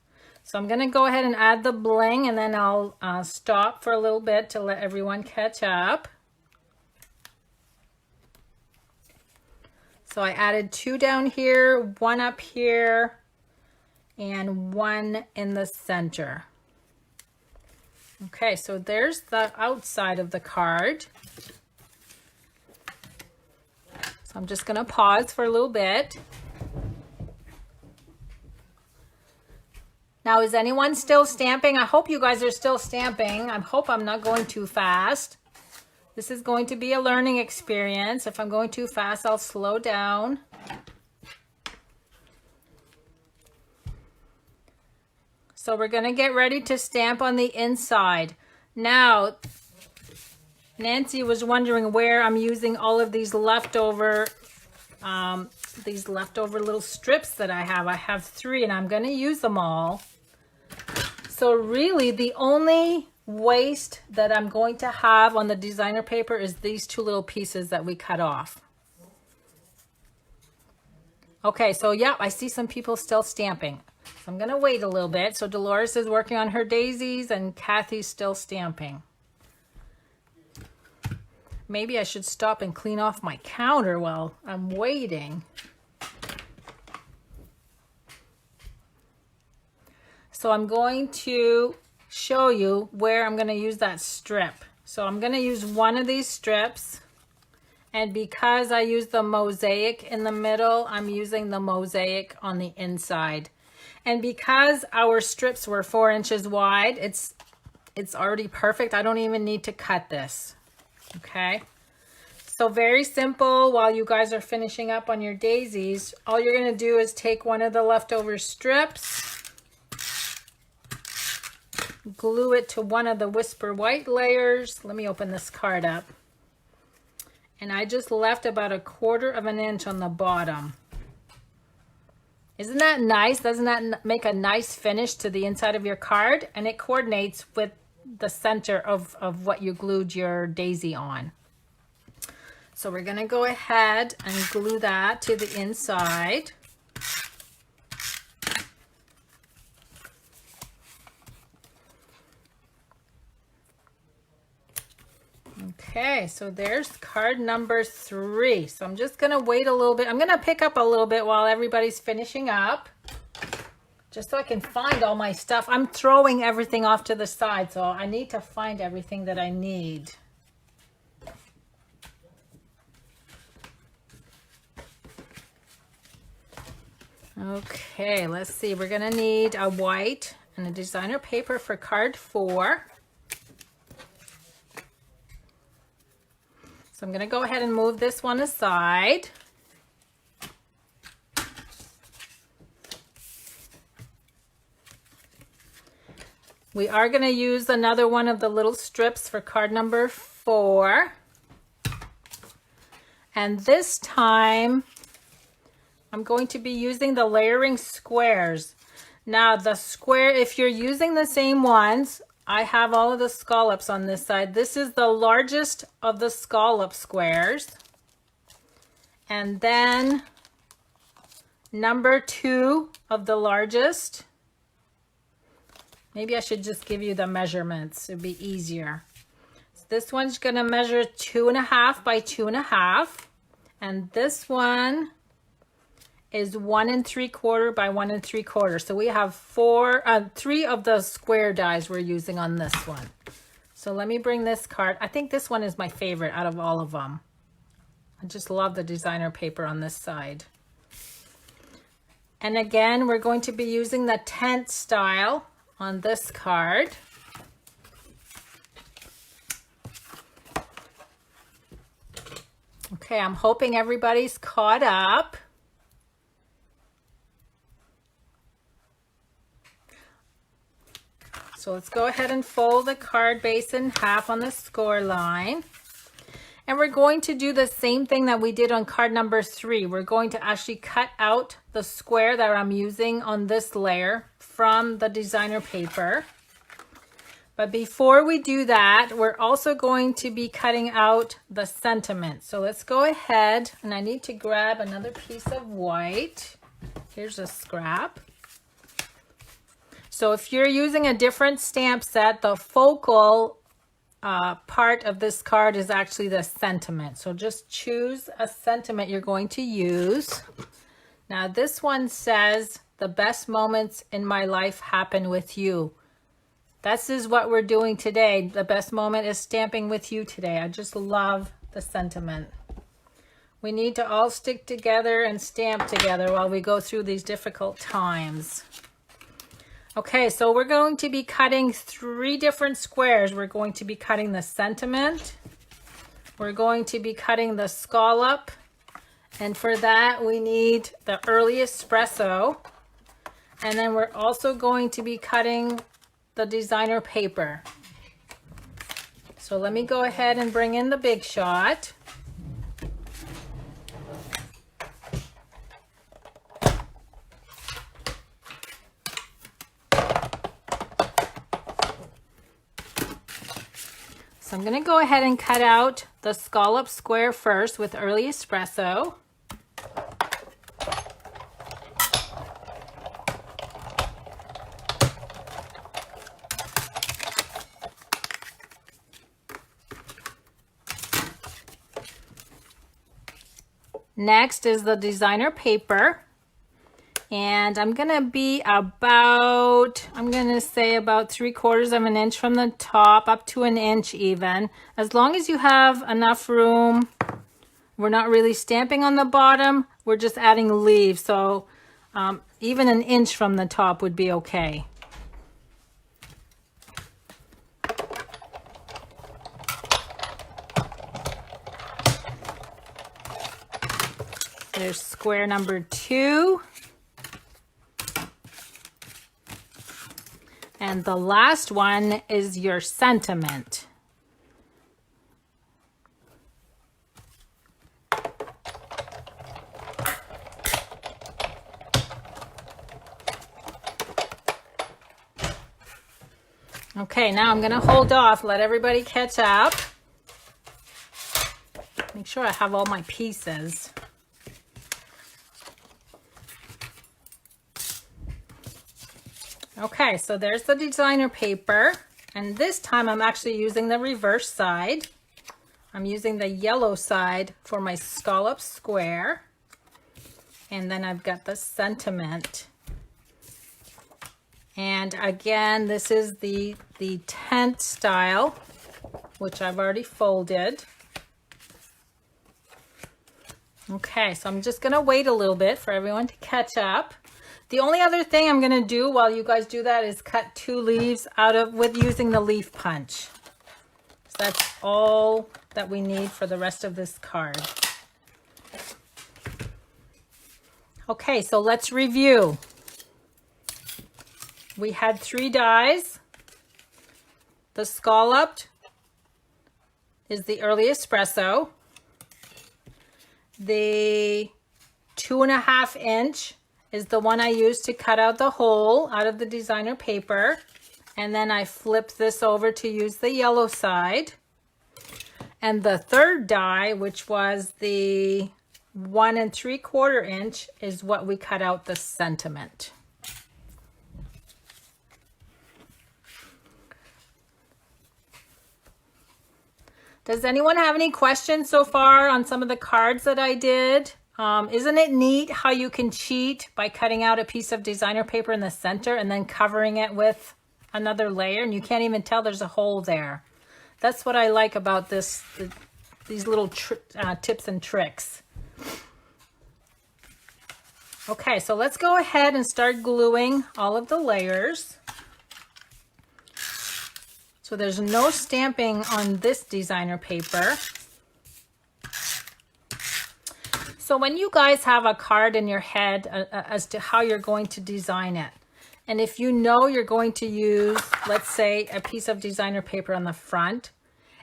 So I'm going to go ahead and add the bling, and then I'll stop for a little bit to let everyone catch up. So I added 2 down here, 1 up here, and 1 in the center. Okay, so there's the outside of the card. So I'm just going to pause for a little bit. Now, is anyone still stamping? I hope you guys are still stamping. I hope I'm not going too fast. This is going to be a learning experience. If I'm going too fast, I'll slow down. So we're going to get ready to stamp on the inside. Now, Nancy was wondering where I'm using all of these leftover little strips that I have. I have 3 and I'm going to use them all. So really the only waste that I'm going to have on the designer paper is these 2 little pieces that we cut off. Okay, so yeah, I see some people still stamping. So I'm going to wait a little bit. So Dolores is working on her daisies and Kathy's still stamping. Maybe I should stop and clean off my counter while I'm waiting. So I'm going to show you where I'm going to use that strip. So I'm going to use one of these strips. And because I use the mosaic in the middle, I'm using the mosaic on the inside. And because our strips were 4 inches wide, it's already perfect. I don't even need to cut this. Okay. So very simple. While you guys are finishing up on your daisies, all you're going to do is take one of the leftover strips, glue it to one of the Whisper White layers. Let me open this card up. And I just left about 1/4 of an inch on the bottom. Isn't that nice? Doesn't that make a nice finish to the inside of your card? And it coordinates with the center of what you glued your daisy on. So we're going to go ahead and glue that to the inside. Okay, so there's card number 3. So I'm just going to wait a little bit. I'm going to pick up a little bit while everybody's finishing up, just so I can find all my stuff. I'm throwing everything off to the side, so I need to find everything that I need. Okay, let's see. We're going to need a white and a designer paper for card 4. So I'm going to go ahead and move this one aside. We are going to use another one of the little strips for card number 4. And this time, I'm going to be using the layering squares. Now the square, if you're using the same ones, I have all of the scallops on this side. This is the largest of the scallop squares. And then number 2 of the largest. Maybe I should just give you the measurements. It'd be easier. So this one's going to measure 2.5 by 2.5. And this one is 1 3/4 by 1 3/4. So we have 3 of the square dies we're using on this one. So let me bring this card. I think this one is my favorite out of all of them. I just love the designer paper on this side. And again, we're going to be using the tent style on this card. Okay, I'm hoping everybody's caught up. So let's go ahead and fold the card base in half on the score line. And we're going to do the same thing that we did on card number 3. We're going to actually cut out the square that I'm using on this layer from the designer paper. But before we do that, we're also going to be cutting out the sentiment. So let's go ahead, and I need to grab another piece of white. Here's a scrap. So if you're using a different stamp set, the focal part of this card is actually the sentiment. So just choose a sentiment you're going to use. Now this one says, the best moments in my life happen with you. This is what we're doing today. The best moment is stamping with you today. I just love the sentiment. We need to all stick together and stamp together while we go through these difficult times. Okay, so we're going to be cutting 3 different squares. We're going to be cutting the sentiment. We're going to be cutting the scallop. And for that, we need the early espresso. And then we're also going to be cutting the designer paper. So let me go ahead and bring in the big shot. So I'm going to go ahead and cut out the scallop square first with early espresso. Next is the designer paper. And I'm going to be about, I'm going to say about 3/4 of an inch from the top up to an inch even. As long as you have enough room, we're not really stamping on the bottom, we're just adding leaves. So even an inch from the top would be okay. There's square number 2. And the last one is your sentiment. Okay, now I'm going to hold off, let everybody catch up. Make sure I have all my pieces. Okay, so there's the designer paper, and this time I'm actually using the reverse side. I'm using the yellow side for my scallop square, and then I've got the sentiment. And again, this is the tent style, which I've already folded. Okay, so I'm just going to wait a little bit for everyone to catch up. The only other thing I'm going to do while you guys do that is cut 2 leaves out of with using the leaf punch. So that's all that we need for the rest of this card. Okay, so let's review. We had 3 dies. The Scalloped is the early espresso. The 2.5 inch is the one I used to cut out the hole out of the designer paper. And then I flipped this over to use the yellow side. And the 3rd die, which was the 1 3/4 inch, is what we cut out the sentiment. Does anyone have any questions so far on some of the cards that I did? Isn't it neat how you can cheat by cutting out a piece of designer paper in the center and then covering it with another layer, and you can't even tell there's a hole there? That's what I like about these little tips and tricks. Okay, so let's go ahead and start gluing all of the layers. So there's no stamping on this designer paper. So when you guys have a card in your head as to how you're going to design it, and if you know you're going to use, let's say, a piece of designer paper on the front,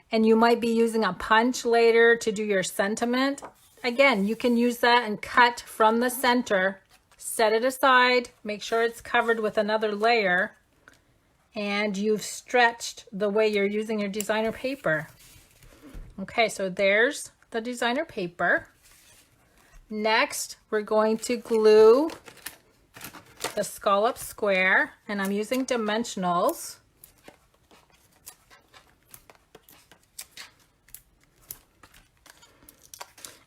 and you might be using a punch later to do your sentiment, again, you can use that and cut from the center, set it aside, make sure it's covered with another layer, and you've stretched the way you're using your designer paper. Okay, so there's the designer paper. Next, we're going to glue the scallop square, and I'm using dimensionals.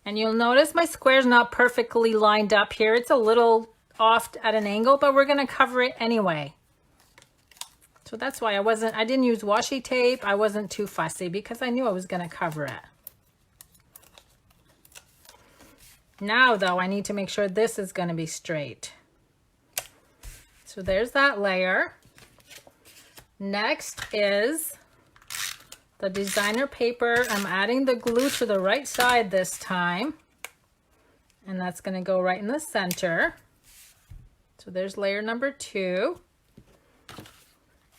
And you'll notice my square's not perfectly lined up here. It's a little off at an angle, but we're going to cover it anyway. So that's why I didn't use washi tape. I wasn't too fussy because I knew I was going to cover it. Now though, I need to make sure this is going to be straight. So there's that layer. Next is the designer paper. I'm adding the glue to the right side this time. And that's going to go right in the center. So there's layer number 2.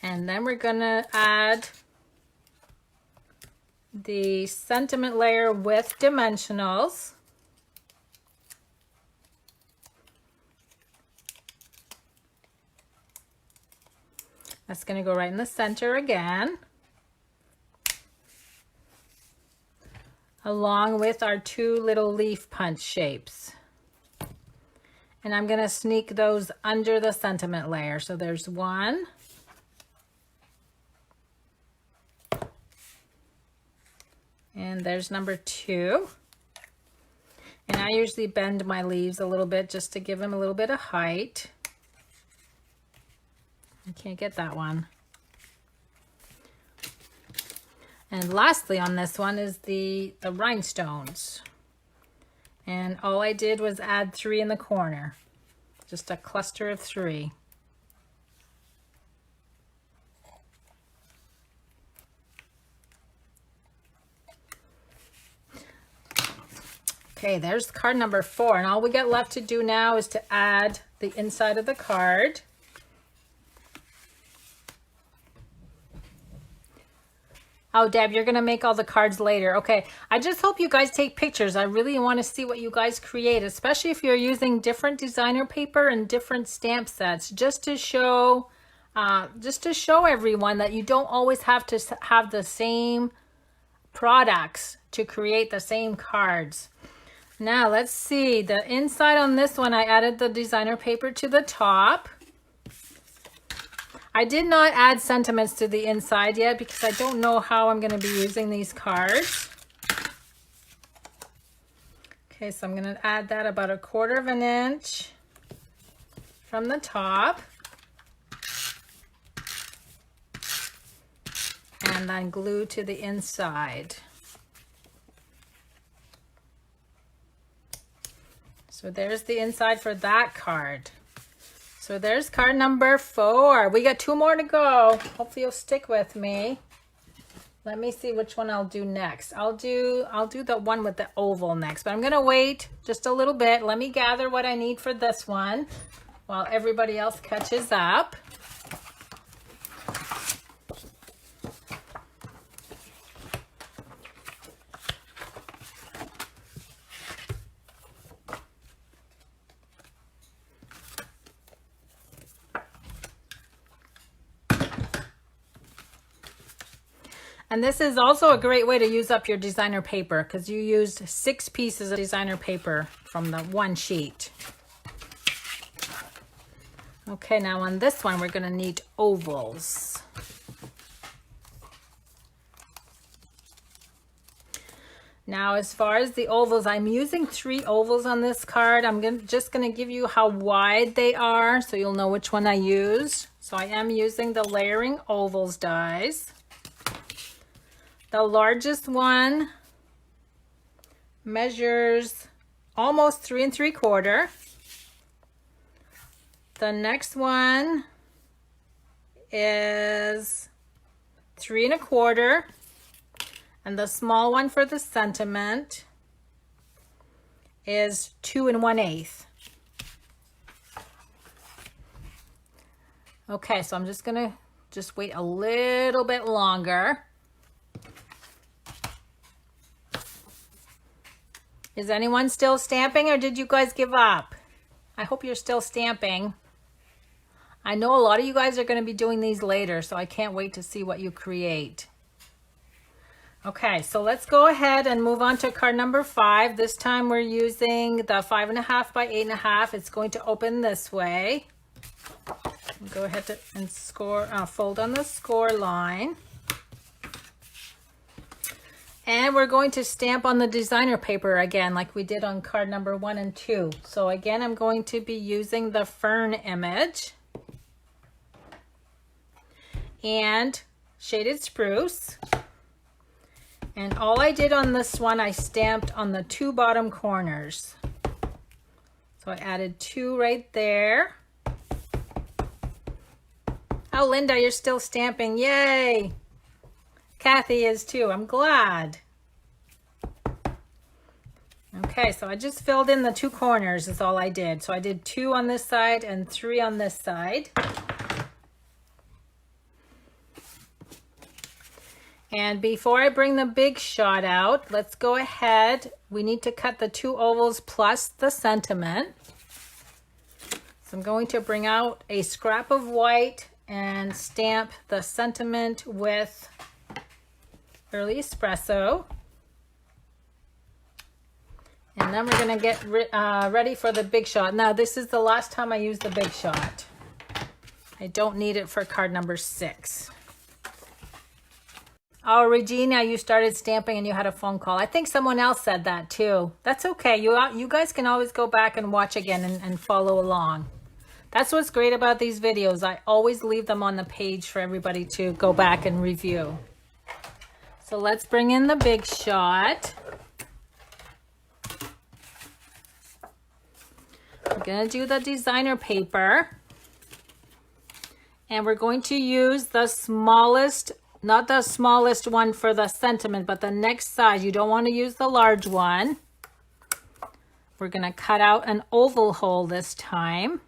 And then we're going to add the sentiment layer with dimensionals. That's going to go right in the center again, along with our 2 little leaf punch shapes. And I'm going to sneak those under the sentiment layer. So there's 1. And there's number 2. And I usually bend my leaves a little bit just to give them a little bit of height. I can't get that one. And lastly on this one is the rhinestones. And all I did was add 3 in the corner. Just a cluster of 3. Okay, there's card number 4, and all we got left to do now is to add the inside of the card. Oh, Deb, you're going to make all the cards later. Okay, I just hope you guys take pictures. I really want to see what you guys create, especially if you're using different designer paper and different stamp sets, just to show everyone that you don't always have to have the same products to create the same cards. Now let's see, the inside on this one, I added the designer paper to the top. I did not add sentiments to the inside yet because I don't know how I'm going to be using these cards. Okay, so I'm going to add that about 1/4 inch from the top. And then glue to the inside. So there's the inside for that card. So there's card number 4. We got 2 more to go. Hopefully you'll stick with me. Let me see which one I'll do next. I'll do the one with the oval next, but I'm gonna wait just a little bit. Let me gather what I need for this one while everybody else catches up. And this is also a great way to use up your designer paper because you used 6 pieces of designer paper from the one sheet. Okay, now on this one, we're going to need ovals. Now, as far as the ovals, I'm using 3 ovals on this card. I'm just going to give you how wide they are so you'll know which one I used. So I am using the layering ovals dies. The largest one measures almost 3 3/4. The next one is 3 1/4. And the small one for the sentiment is 2 1/8. Okay, so I'm just gonna wait a little bit longer. Is anyone still stamping or did you guys give up? I hope you're still stamping. I know a lot of you guys are going to be doing these later, so I can't wait to see what you create. Okay, so let's go ahead and move on to card number 5. This time we're using the 5.5 by 8.5. It's going to open this way. Go ahead and fold on the score line. And we're going to stamp on the designer paper again, like we did on card number 1 and 2. So again, I'm going to be using the fern image and shaded spruce. And all I did on this one, I stamped on the 2 bottom corners. So I added 2 right there. Oh, Linda, you're still stamping. Yay! Kathy is too. I'm glad. Okay, so I just filled in the 2 corners is all I did. So I did 2 on this side and 3 on this side. And before I bring the big shot out, let's go ahead. We need to cut the 2 ovals plus the sentiment. So I'm going to bring out a scrap of white and stamp the sentiment with Early Espresso. And then we're going to get ready for the big shot. Now, this is the last time I use the big shot. I don't need it for card number 6. Oh, Regina, you started stamping and you had a phone call. I think someone else said that too. That's okay. You guys can always go back and watch again and follow along. That's what's great about these videos. I always leave them on the page for everybody to go back and review. So let's bring in the big shot. We're going to do the designer paper. And we're going to use the smallest, not the smallest one for the sentiment, but the next size. You don't want to use the large one. We're going to cut out an oval hole this time.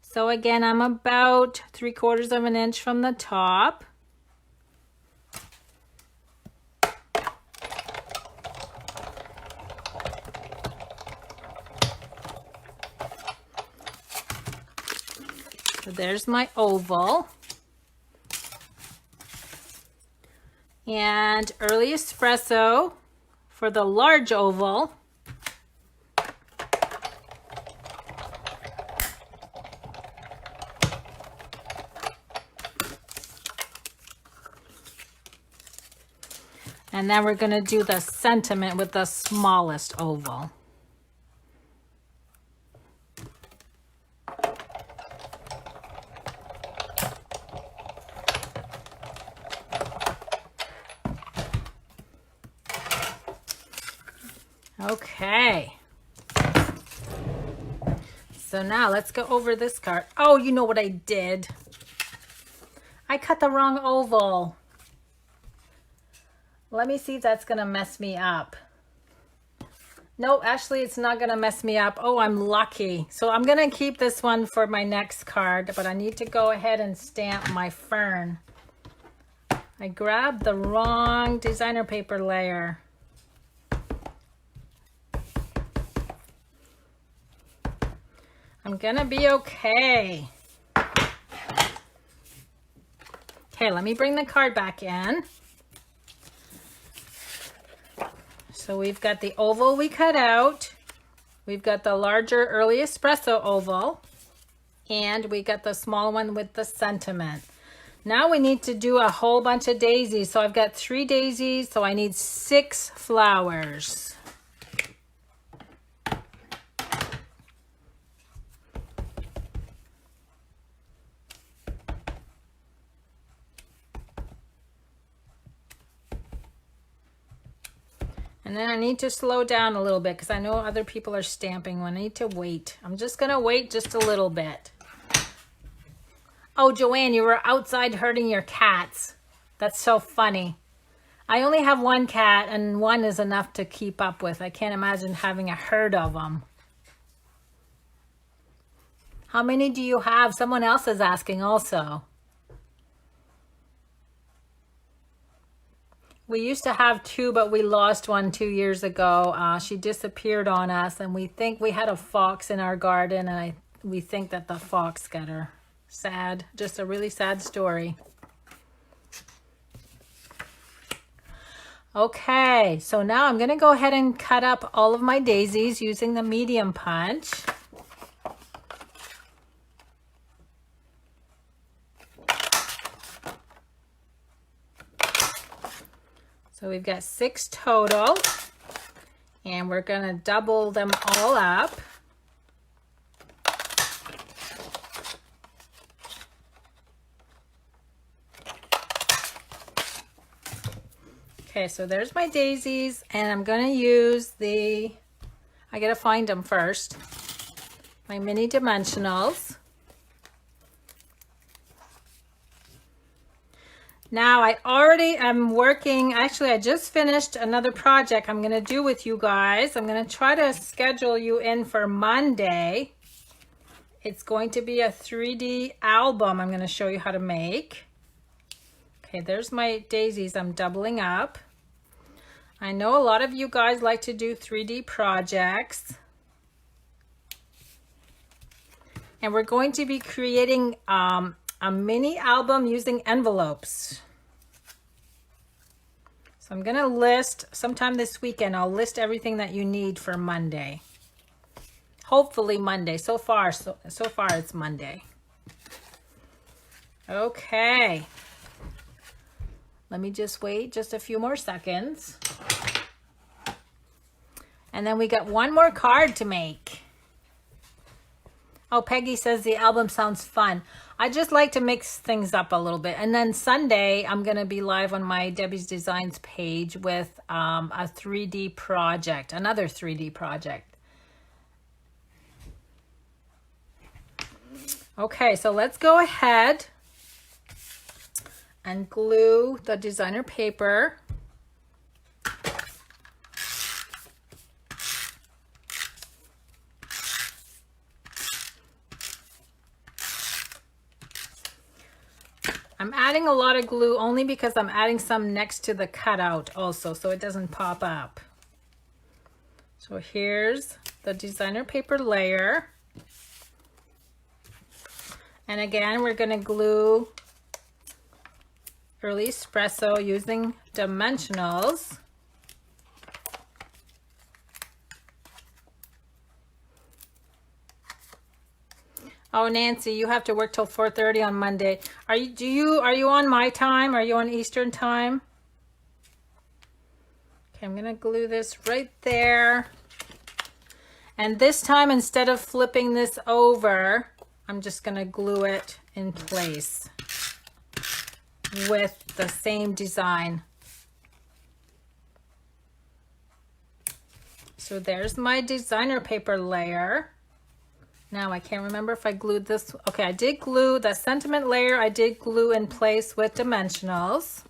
So again, I'm about 3/4 of an inch from the top. So there's my oval. And Early Espresso for the large oval. And then we're going to do the sentiment with the smallest oval. Okay. So now let's go over this card. Oh, you know what I did? I cut the wrong oval. Let me see if that's gonna mess me up. No, actually it's not gonna mess me up. Oh, I'm lucky. So I'm gonna keep this one for my next card, but I need to go ahead and stamp my fern. I grabbed the wrong designer paper layer. I'm gonna be okay. Okay, let me bring the card back in. So we've got the oval we cut out. We've got the larger early espresso oval. And we got the small one with the sentiment. Now we need to do a whole bunch of daisies. So I've got 3 daisies, so I need 6 flowers. And then I need to slow down a little bit because I know other people are stamping. I need to wait. I'm just going to wait just a little bit. Oh, Joanne, you were outside herding your cats. That's so funny. I only have 1 cat and 1 is enough to keep up with. I can't imagine having a herd of them. How many do you have? Someone else is asking also. We used to have 2, but we lost 1 2 years ago. She disappeared on us, and we think we had a fox in our garden, and we think that the fox got her. Sad, just a really sad story. Okay, so now I'm gonna go ahead and cut up all of my daisies using the medium punch. So we've got 6 total, and we're gonna double them all up. Okay, so there's my daisies, and I'm gonna use I gotta find them first, my mini dimensionals. Now I already am working, actually I just finished another project I'm going to do with you guys. I'm going to try to schedule you in for Monday. It's going to be a 3D album I'm going to show you how to make. Okay, there's my daisies I'm doubling up. I know a lot of you guys like to do 3D projects. And we're going to be creating a mini album using envelopes. So I'm gonna list, sometime this weekend, I'll list everything that you need for Monday. Hopefully Monday. So far it's Monday. Okay. Let me just wait just a few more seconds. And then we got 1 more card to make. Oh, Peggy says the album sounds fun. I just like to mix things up a little bit. And then Sunday, I'm going to be live on my Debbie's Designs page with a 3D project, another 3D project. Okay, so let's go ahead and glue the designer paper. I'm adding a lot of glue only because I'm adding some next to the cutout also, so it doesn't pop up. So here's the designer paper layer. And again, we're going to glue early espresso using dimensionals. Oh, Nancy, you have to work till 4:30 on Monday. Are you on my time? Are you on Eastern time? Okay, I'm gonna glue this right there. And this time, instead of flipping this over, I'm just gonna glue it in place with the same design. So there's my designer paper layer. Now I can't remember if I glued this. Okay, I did glue the sentiment layer. I did glue in place with dimensionals.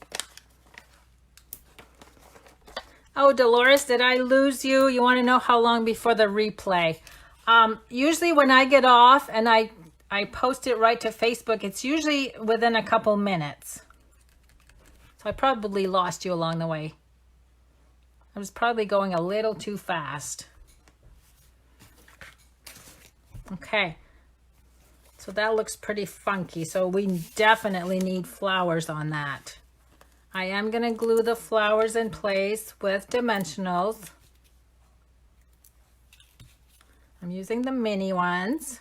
Oh, Dolores, did I lose you? You want to know how long before the replay? Usually when I get off and I post it right to Facebook, it's usually within a couple minutes. So I probably lost you along the way. I was probably going a little too fast. Okay, so that looks pretty funky. So we definitely need flowers on that. I am going to glue the flowers in place with dimensionals. I'm using the mini ones.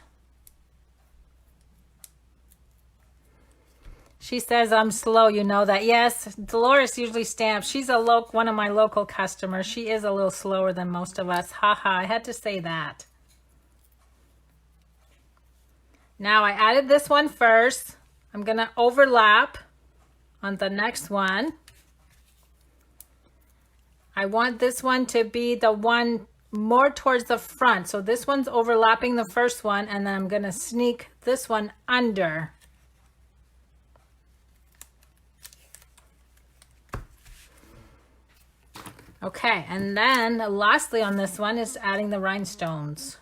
She says I'm slow, you know that. Yes, Dolores usually stamps. She's one of my local customers. She is a little slower than most of us. Haha, I had to say that. Now I added this one first. I'm going to overlap on the next one. I want this one to be the one more towards the front. So this one's overlapping the first one, and then I'm going to sneak this one under. Okay, and then lastly on this one is adding the rhinestones.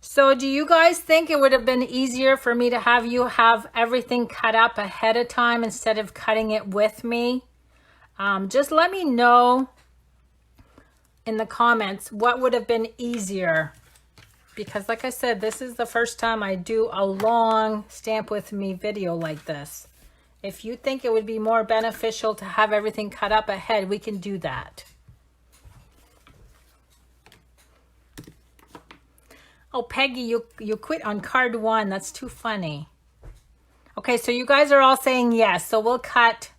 So do you guys think it would have been easier for me to have you have everything cut up ahead of time instead of cutting it with me? Just let me know in the comments what would have been easier. Because like I said, this is the first time I do a long stamp with me video like this. If you think it would be more beneficial to have everything cut up ahead, we can do that. Oh, Peggy, you quit on card 1. That's too funny. Okay, so you guys are all saying yes. So we'll cut,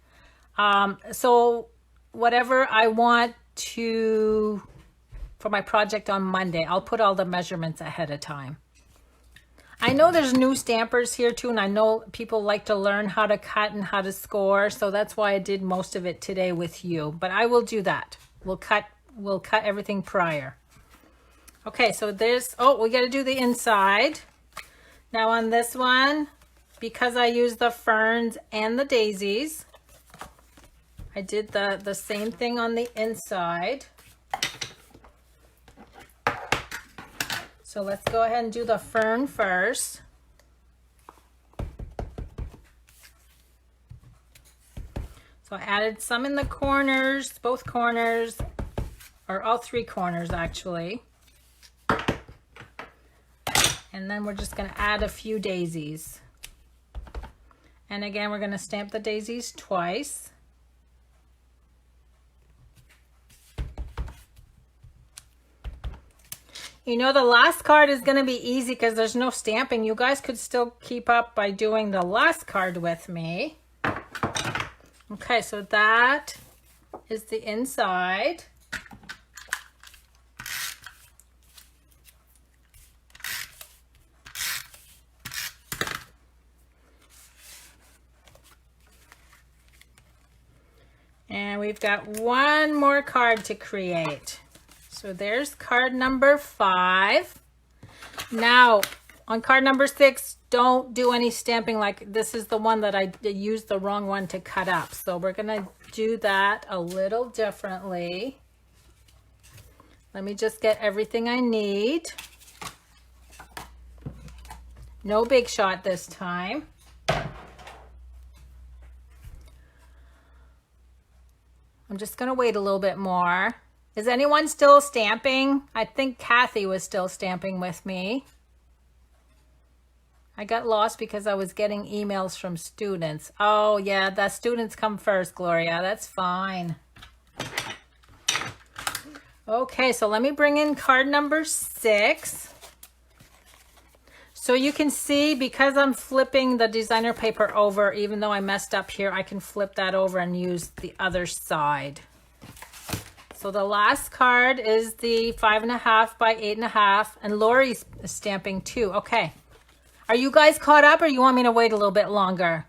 so whatever I want to, for my project on Monday, I'll put all the measurements ahead of time. I know there's new stampers here too, and I know people like to learn how to cut and how to score. So that's why I did most of it today with you, but I will do that. We'll cut everything prior. Okay, so there's, oh, we got to do the inside. Now on this one, because I used the ferns and the daisies, I did the same thing on the inside. So let's go ahead and do the fern first. So I added some in the corners, both corners, or all 3 corners actually. And then we're just going to add a few daisies. And again, we're going to stamp the daisies twice. You know, the last card is going to be easy because there's no stamping. You guys could still keep up by doing the last card with me. Okay, so that is the inside. And we've got one more card to create. So there's card number 5. Now, on card number 6, don't do any stamping. Like this is the one that I used the wrong one to cut up. So we're going to do that a little differently. Let me just get everything I need. No big shot this time. I'm just going to wait a little bit more. Is anyone still stamping? I think Kathy was still stamping with me. I got lost because I was getting emails from students. Oh yeah, the students come first, Gloria. That's fine. Okay, so let me bring in card number 6. So you can see, because I'm flipping the designer paper over, even though I messed up here, I can flip that over and use the other side. So the last card is the 5.5 by 8.5, and Lori's stamping too. Okay. Are you guys caught up, or you want me to wait a little bit longer?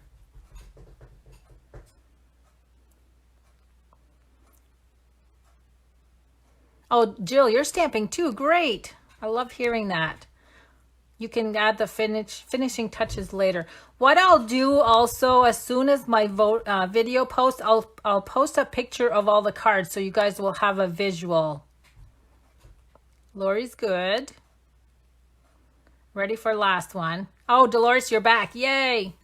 Oh, Jill, you're stamping too. Great. I love hearing that. You can add the finishing touches later. What I'll do also, as soon as my video posts, I'll post a picture of all the cards so you guys will have a visual. Lori's good. Ready for last one. Oh, Dolores, you're back. Yay.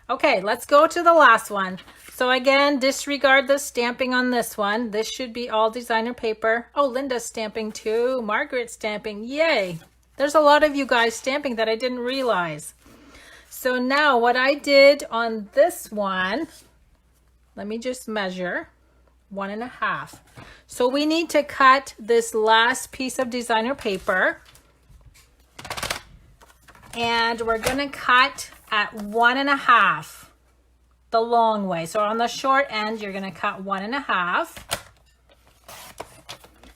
Okay, let's go to the last one. So again, disregard the stamping on this one. This should be all designer paper. Oh, Linda's stamping too. Margaret's stamping. Yay. There's a lot of you guys stamping that I didn't realize. So now what I did on this one, let me just measure, 1.5. So we need to cut this last piece of designer paper. And we're gonna cut at 1.5, the long way. So on the short end, you're gonna cut 1.5.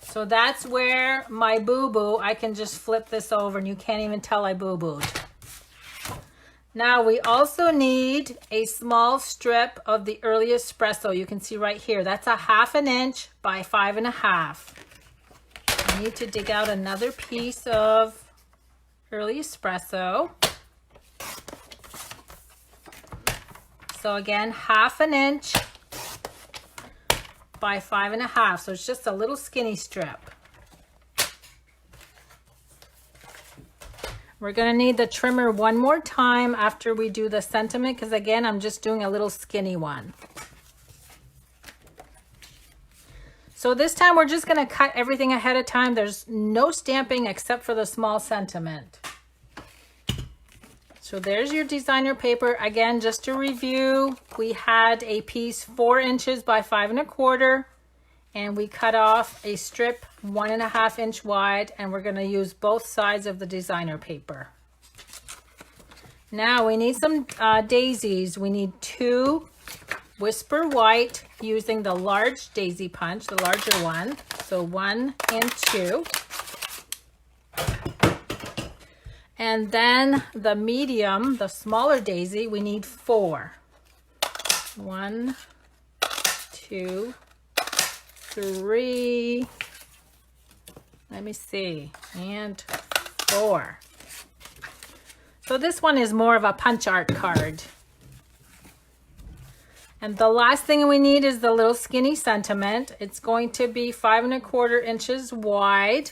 So that's where my boo-boo, I can just flip this over and you can't even tell I boo-booed. Now we also need a small strip of the early espresso. You can see right here, that's 1/2 inch by 5.5. I need to dig out another piece of early espresso. So again, 1/2 inch by 5.5. So it's just a little skinny strip. We're gonna need the trimmer one more time after we do the sentiment, because again, I'm just doing a little skinny one. So this time we're just gonna cut everything ahead of time. There's no stamping except for the small sentiment. So there's your designer paper. Again, just to review, we had a piece 4 inches by 5.25, and we cut off a strip 1.5 inch wide, and we're gonna use both sides of the designer paper. Now we need some daisies. We need 2 Whisper White using the large daisy punch, the larger one. So 1 and 2. And then the medium, the smaller daisy, we need 4. 1, 2, 3. Let me see. And 4. So this one is more of a punch art card. And the last thing we need is the little skinny sentiment. It's going to be 5.25 inches wide.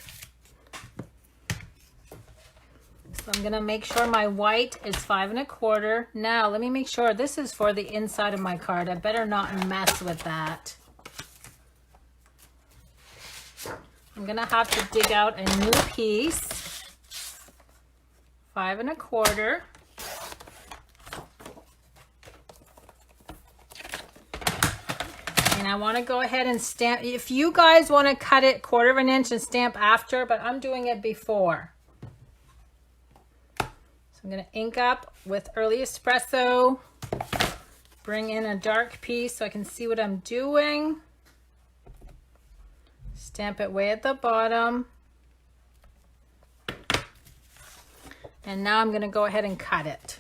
So I'm gonna make sure my white is 5.25. Now let me make sure this is for the inside of my card. I better not mess with that. I'm gonna have to dig out a new piece. 5.25. And I want to go ahead and stamp. If you guys want to cut it 1/4 inch and stamp after, but I'm doing it before. So I'm going to ink up with early espresso. Bring in a dark piece so I can see what I'm doing. Stamp it way at the bottom. And now I'm going to go ahead and cut it.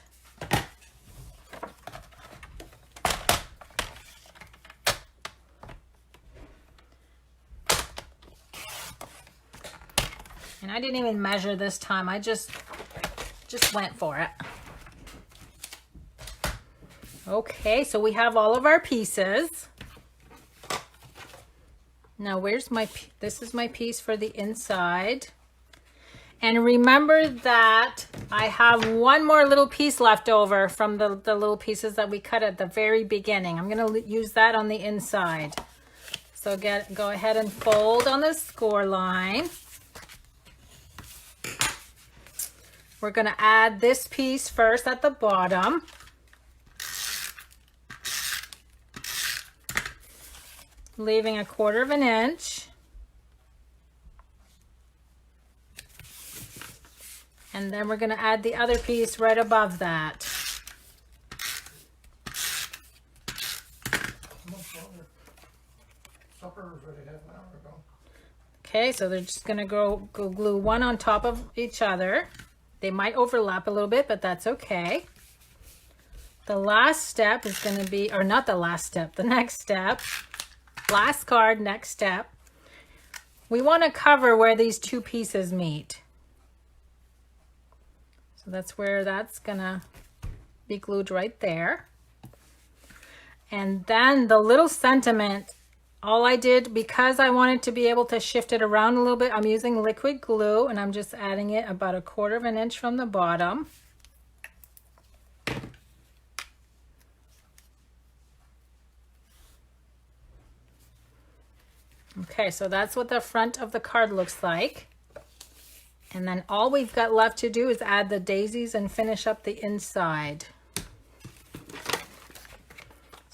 And I didn't even measure this time. I just went for it. Okay, so we have all of our pieces. Now where's my, this is my piece for the inside. And remember that I have one more little piece left over from the little pieces that we cut at the very beginning. I'm gonna use that on the inside. So go ahead and fold on the score line. We're going to add this piece first at the bottom. Leaving 1/4 inch. And then we're going to add the other piece right above that. Okay, so they're just going to go glue one on top of each other. They might overlap a little bit, but that's okay. The last step is going to be, or not the last step, the next step. Last card, next step. we want to cover where these two pieces meet. So that's where that's gonna be glued right there. And then the little sentiment, all I did, because I wanted to be able to shift it around a little bit, I'm using liquid glue and I'm just adding it about 1/4 of an inch from the bottom. Okay, so that's what the front of the card looks like. And then all we've got left to do is add the daisies and finish up the inside.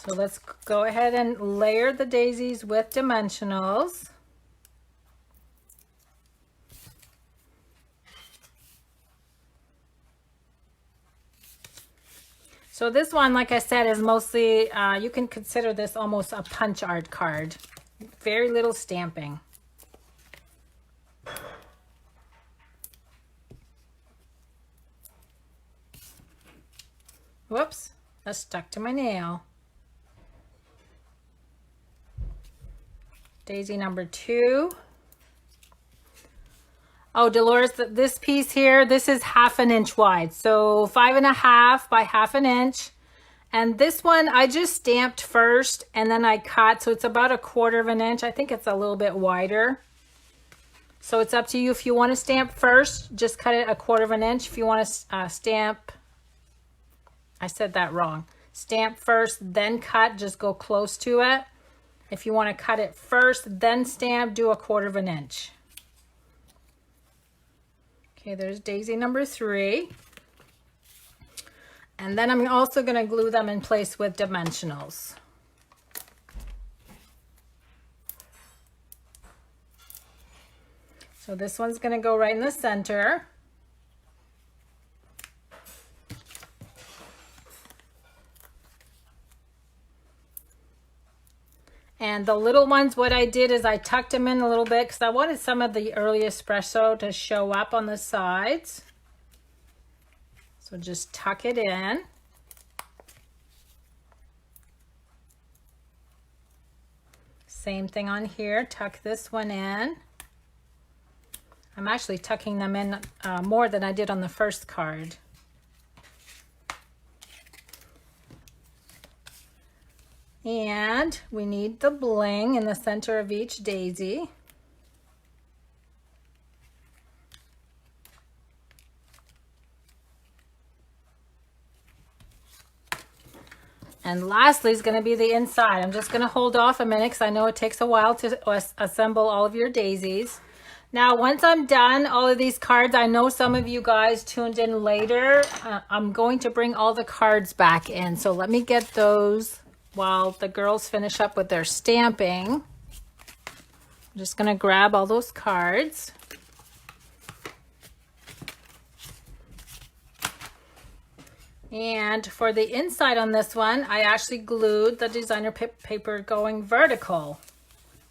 So let's go ahead and layer the daisies with dimensionals. So this one, like I said, is mostly, you can consider this almost a punch art card. Very little stamping. Whoops, that stuck to my nail. Daisy number 2. Oh, Dolores, this piece here, this is 1/2 inch wide. So 5.5 by 1/2 inch. And this one, I just stamped first and then I cut. So it's about 1/4 of an inch. I think it's a little bit wider. So it's up to you. If you want to stamp first, just cut it 1/4 of an inch. If you want to stamp, I said that wrong. Stamp first, then cut, just go close to it. If you want to cut it first, then stamp, do 1/4 of an inch. Okay, there's daisy number 3. And then I'm also going to glue them in place with dimensionals. So this one's going to go right in the center. And the little ones, what I did is I tucked them in a little bit because I wanted some of the early espresso to show up on the sides. So just tuck it in. Same thing on here, tuck this one in. I'm actually tucking them in more than I did on the first card. And we need the bling in the center of each daisy. And lastly is going to be the inside. I'm just going to hold off a minute because I know it takes a while to assemble all of your daisies. Now, once I'm done all of these cards, I know some of you guys tuned in later. I'm going to bring all the cards back in. So let me get those while the girls finish up with their stamping. I'm just going to grab all those cards. And for the inside on this one, I actually glued the designer paper going vertical.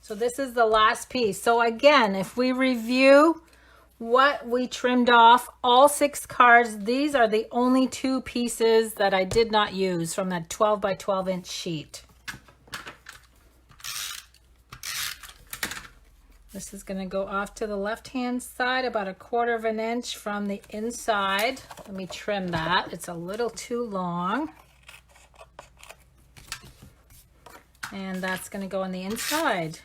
So this is the last piece. So again, if we review what we trimmed off, all 6 cards, these are the only 2 pieces that I did not use from that 12 by 12 inch sheet. This is going to go off to the left-hand side about 1/4 of an inch from the inside. Let me trim that. It's a little too long. And that's going to go on the inside.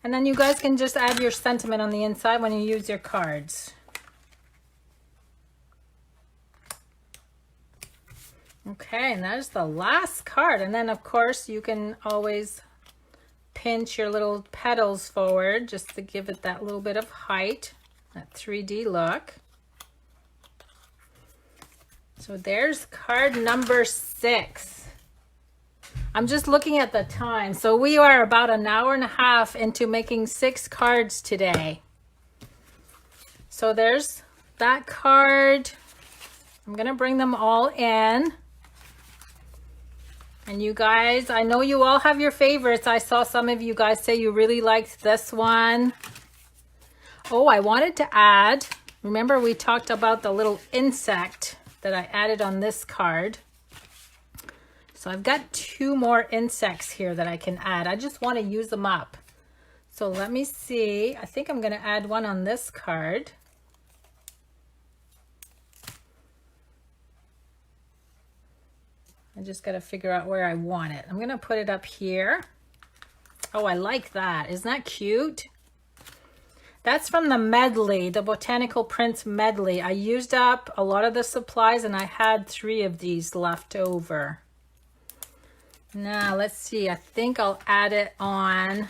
And then you guys can just add your sentiment on the inside when you use your cards. Okay, and that is the last card. And then, of course, you can always pinch your little petals forward just to give it that little bit of height, that 3D look. So there's card number 6. I'm just looking at the time. So we are about 1.5 hours into making 6 cards today. So there's that card. I'm going to bring them all in. And you guys, I know you all have your favorites. I saw some of you guys say you really liked this one. Oh, I wanted to add, remember we talked about the little insect that I added on this card. So I've got 2 more insects here that I can add. I just want to use them up. So let me see. I think I'm going to add one on this card. I just got to figure out where I want it. I'm going to put it up here. Oh, I like that. Isn't that cute? That's from the medley, the Botanical Prints medley. I used up a lot of the supplies and I had 3 of these left over. Now, let's see. I think I'll add it on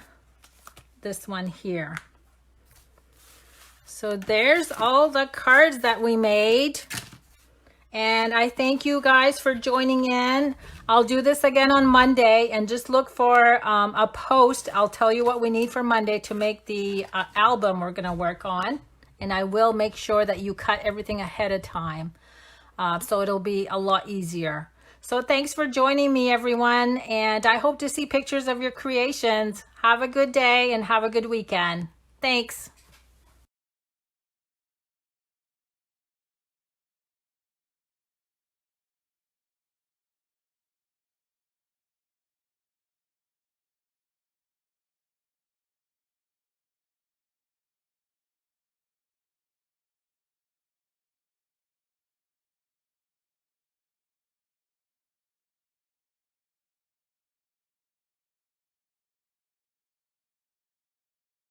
this one here. So there's all the cards that we made. And I thank you guys for joining in. I'll do this again on Monday, and just look for a post. I'll tell you what we need for Monday to make the album we're going to work on. And I will make sure that you cut everything ahead of time. So it'll be a lot easier. So thanks for joining me, everyone. And I hope to see pictures of your creations. Have a good day and have a good weekend. Thanks.